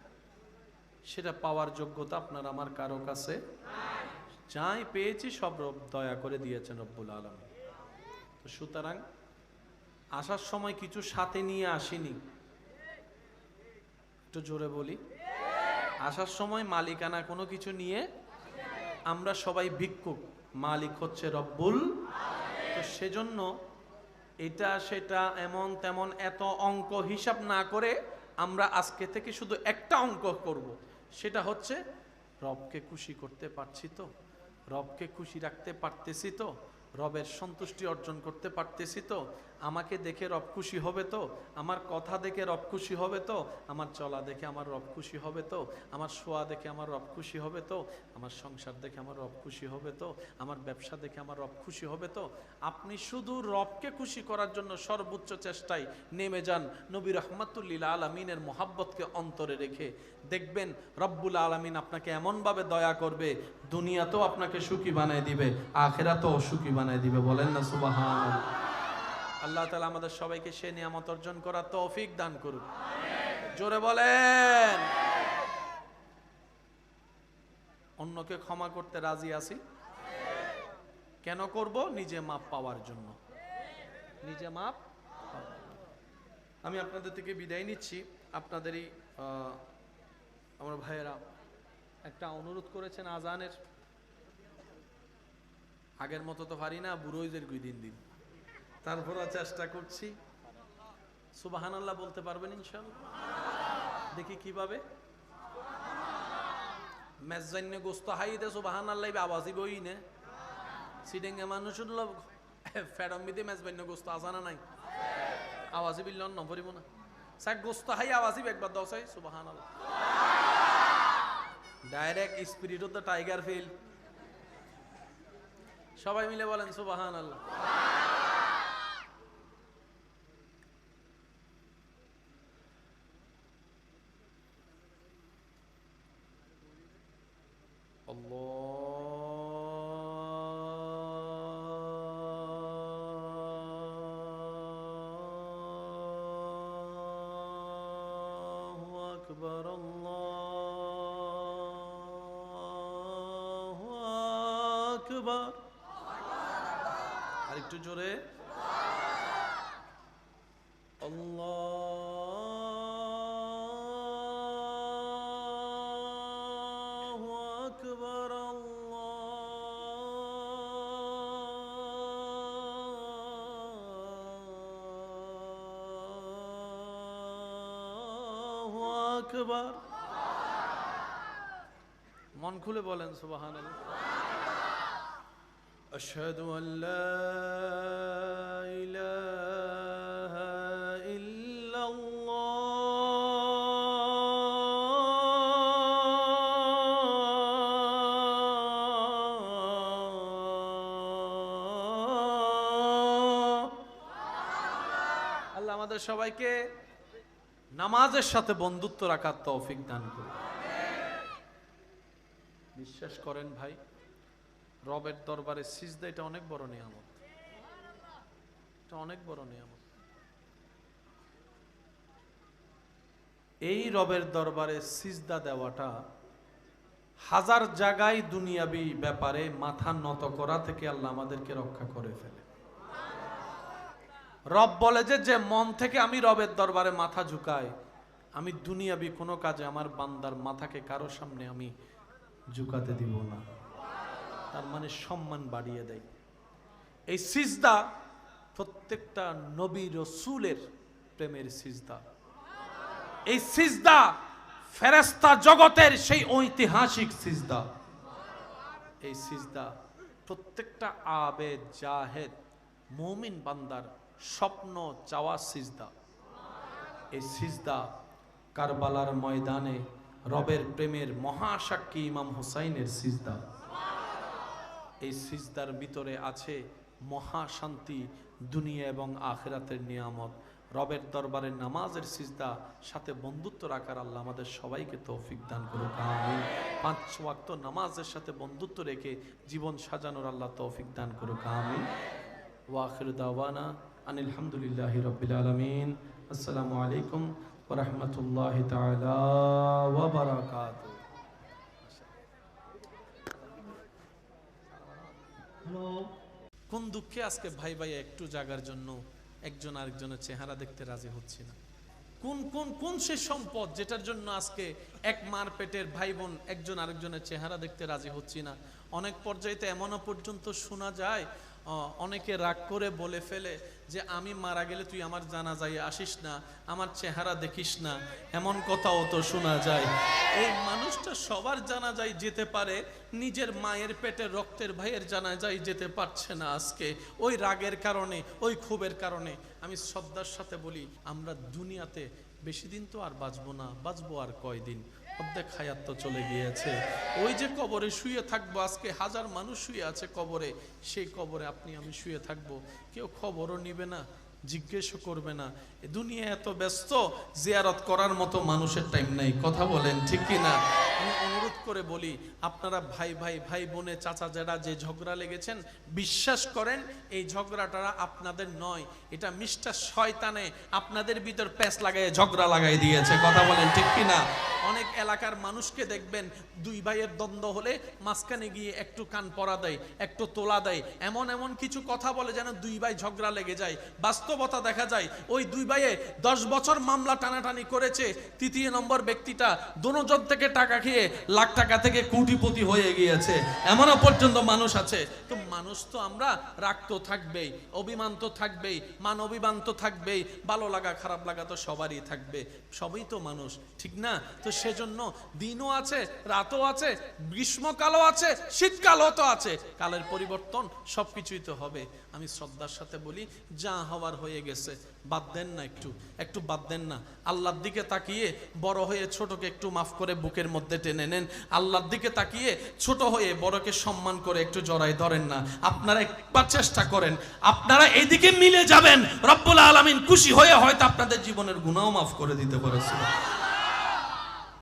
সেটা পাওয়ার যোগ্যতা আপনার আমার কারো কাছে, যাই পেয়েছি সব রব দয়া করে দিয়েছেন রব্বুল আলামিন। তো সুতরাং আসার সময় কিছু সাথে নিয়ে আসিনি, একটু জোরে বলি, আসার সময় মালিকানা কোনো কিছু নিয়ে, আমরা সবাই ভিক্ষুক, মালিক হচ্ছে রব্বুল। তো সেজন্য এটা সেটা এমন তেমন এত অঙ্ক হিসাব না করে আমরা আজকে থেকে শুধু একটা অঙ্ক করব, সেটা হচ্ছে রবকে খুশি করতে পারছি তো, রবকে খুশি রাখতে পারতেছি তো, রবের সন্তুষ্টি অর্জন করতে পারতেছি তো, আমাকে দেখে রব খুশি হবে তো, আমার কথা দেখে রব খুশি হবে তো, আমার চলা দেখে আমার রব খুশি হবে তো, আমার শোয়া দেখে আমার রব খুশি হবে তো, আমার সংসার দেখে আমার রব খুশি হবে তো, আমার ব্যবসা দেখে আমার রব খুশি হবে তো। আপনি শুধু রবকে খুশি করার জন্য সর্বোচ্চ চেষ্টায় নেমে যান, নবী রাহমাতুল লিল আলামিনের মোহাব্বতকে অন্তরে রেখে, দেখবেন রব্বুল আলামিন আপনাকে এমনভাবে দয়া করবে, দুনিয়াতেও আপনাকে সুখী বানায় দিবে, আখিরাতেও সুখী বানায় দিবে। বলেন না সুবহানাল্লাহ। আল্লাহ তাআলা আমাদের সবাইকে সে নিয়ামত অর্জন করার তৌফিক দান করুন। জোরে বলেন। অন্যকে ক্ষমা করতে রাজি আছি। কেন করব? নিজে মাপ পাওয়ার জন্য, নিজে মাপ। আমি আপনাদের থেকে বিদায় নিচ্ছি। আপনাদেরই আমার ভাইয়েরা একটা অনুরোধ করেছেন আজানের, আগের মতো তো পারি না, বুড়োইদের দিন তারপরও চেষ্টা করছি। সুবহানাল্লাহ বলতে পারবেন ইনশাআল্লাহ? দেখি কিভাবে। মেজজান্নে গোস্ত হাইতে সুবহানাল্লাহ আওয়াজই বই নে সিডেঙ্গে মানুষের লোক ফেডম্বিতে মেজবান্য গোস্ত আসানা নাই, আওয়াজই বিল্লন নভরিব না, সাক গোস্ত হাই আওয়াজই একবার দশাই সুবহানাল্লাহ। Direct spirit of the tiger feel. সবাই মিলে বলেন সুবহানাল্লাহ। আল্লাহু আকবার, আল্লাহু আকবার। আরেকটু জোরে। আল্লাহু আকবার, আল্লাহু আকবার। মন খুলে বলেন সুবহানাল্লাহ। আশহাদু আল্লা ইলাহা ইল্লাল্লাহ। আল্লাহ আমাদের সবাইকে নামাজের সাথে বন্ধুত্ব রাখার তৌফিক দান করুন। বিশ্বাস করেন ভাই, রবের দরবারে সিজদা এটা অনেক বড় নিয়ামত, এটা অনেক বড় নিয়ামত। এই রবের দরবারে সিজদা দেওয়াটা হাজার জায়গায় দুনিয়াবি ব্যাপারে মাথা নত করা থেকে আল্লাহ আমাদেরকে রক্ষা করে ফেলে। রব বলে যে মন থেকে আমি রবের দরবারে মাথা ঝুঁকাই, আমি দুনিয়াবি কোনো কাজে আমার বান্দার মাথাকে কারো সামনে আমি ঝুঁকাতে দিব না। তার মানে সম্মান বাড়িয়ে দেয়। এই সিজদা প্রত্যেকটা নবী রাসূলের প্রেমের সিজদা। এই সিজদা ফেরেশতা জগতের সেই ঐতিহাসিক সিজদা। এই সিজদা প্রত্যেকটা আবেদ জাহেদ মুমিন বান্দার স্বপ্ন চাওয়া সিজদা। এই সিজদা কারবালার ময়দানে রবের প্রেমের মহাসাক্ষী ইমাম হুসাইনের সিজদা। এই সিজদার ভিতরে আছে মহাশান্তি, দুনিয়া এবং আখিরাতের নিয়ামত। রবের দরবারে নামাজের সিজদা সাথে বন্ধুত্ব রাখার আল্লাহ আমাদের সবাইকে তৌফিক দান করুক, আমিন। 5 ওয়াক্ত নামাজের সাথে বন্ধুত্ব রেখে জীবন সাজানোর আল্লাহ তৌফিক দান করুক, আমিন। ওয়া আখিরু দাওয়ানা আনিল হামদুলিল্লাহি রাব্বিল আলামিন। আসসালামু আলাইকুম ওয়া রাহমাতুল্লাহি তাআলা ওয়া বারাকাতুহু। কোন দুঃখে আজকে ভাই ভাই একটু জাগার জন্য একজন আরেকজনের চেহারা দেখতে রাজি হচ্ছে না? কোন কোন কোন সে সম্পদ যেটার জন্য আজকে এক মার পেটের ভাই বোন একজন আরেকজনের চেহারা দেখতে রাজি হচ্ছে না? অনেক পর্যায়ে এমনও পর্যন্ত শোনা যায়, অনেকে রাগ করে বলে ফেলে যে আমি মারা গেলে তুই আমার জানাজায় আসিস না, আমার চেহারা দেখিস না, এমন কথাও তো শোনা যায়। এই মানুষটা সবার জানাজায় যেতে পারে, নিজের মায়ের পেটের রক্তের ভাইয়ের জানাজায় যেতে পারছে না আজকে, ওই রাগের কারণে, ওই ক্ষোভের কারণে। আমি শ্রদ্ধার সাথে বলি, আমরা দুনিয়াতে বেশি দিন তো আর বাঁচবো না, বাঁচবো আর কয়দিন, অর্ধেক হায়াত তো চলে গিয়েছে। ওই যে কবরে শুয়ে থাকবো, আজকে হাজার মানুষ শুয়ে আছে কবরে, সেই কবরে আপনি আমি শুয়ে থাকবো, কেউ খবরও নিবে না, জিজ্ঞেসও করবে না। দুনিয়া এত ব্যস্ত, জিয়ারত করার মতো মানুষের টাইম নাই। কথা বলেন ঠিক কি না? আমি অনুরোধ করে বলি, আপনারা ভাই ভাই ভাই বোনে চাচা যারা যে ঝগড়া লেগেছেন, বিশ্বাস করেন এই ঝগড়াটা আপনাদের নয়, এটা মিস্টার শয়তানে আপনাদের ভিতর প্যাঁচ লাগাই ঝগড়া লাগাই দিয়েছে। কথা বলেন ঠিক কি না? অনেক এলাকার মানুষকে দেখবেন দুই ভাইয়ের দ্বন্দ্ব হলে মাঝখানে গিয়ে একটু কান পরা দেয়, একটু তোলা দেয়, এমন এমন কিছু কথা বলে যেন দুই ভাই ঝগড়া লেগে যায়। বাস্তবতা দেখা যায় ওই দুই ভাইয়ে 10 বছর মামলা টানাটানি করেছে, তৃতীয় নম্বর ব্যক্তিটা দোনোজন থেকে টাকা খেয়ে লাখ টাকা থেকে কোটিপতি হয়ে গিয়েছে, এমনও পর্যন্ত মানুষ আছে। তো মানুষ তো আমরা, রাগ তো থাকবেই, অভিমান তো থাকবেই, মান অভিমান তো থাকবেই, ভালো লাগা খারাপ লাগা তো সবারই থাকবে, সবই তো মানুষ, ঠিক না? তো সেজন্য দিনও আছে, রাতও আছে, গ্রীষ্মকালও আছে, শীতকালও তো আছে, কালের পরিবর্তন সবকিছুই তো হবে। আমি শ্রদ্ধার সাথে বলি, যা হওয়ার হয়ে গেছে, বাদ দেন না, একটু একটু বাদ দেন না। আল্লাহর দিকে তাকিয়ে বড় হয়ে ছোটকে একটু মাফ করে বুকের মধ্যে টেনে নেন। আল্লাহর দিকে তাকিয়ে ছোট হয়ে বড়কে সম্মান করে একটু জড়াই ধরেন না। আপনারা একবার চেষ্টা করেন, আপনারা এইদিকে মিলে যাবেন, রব্বুল আলামিন খুশি হয়ে হয়তো আপনাদের জীবনের গুনাহও মাফ করে দিতে পারে।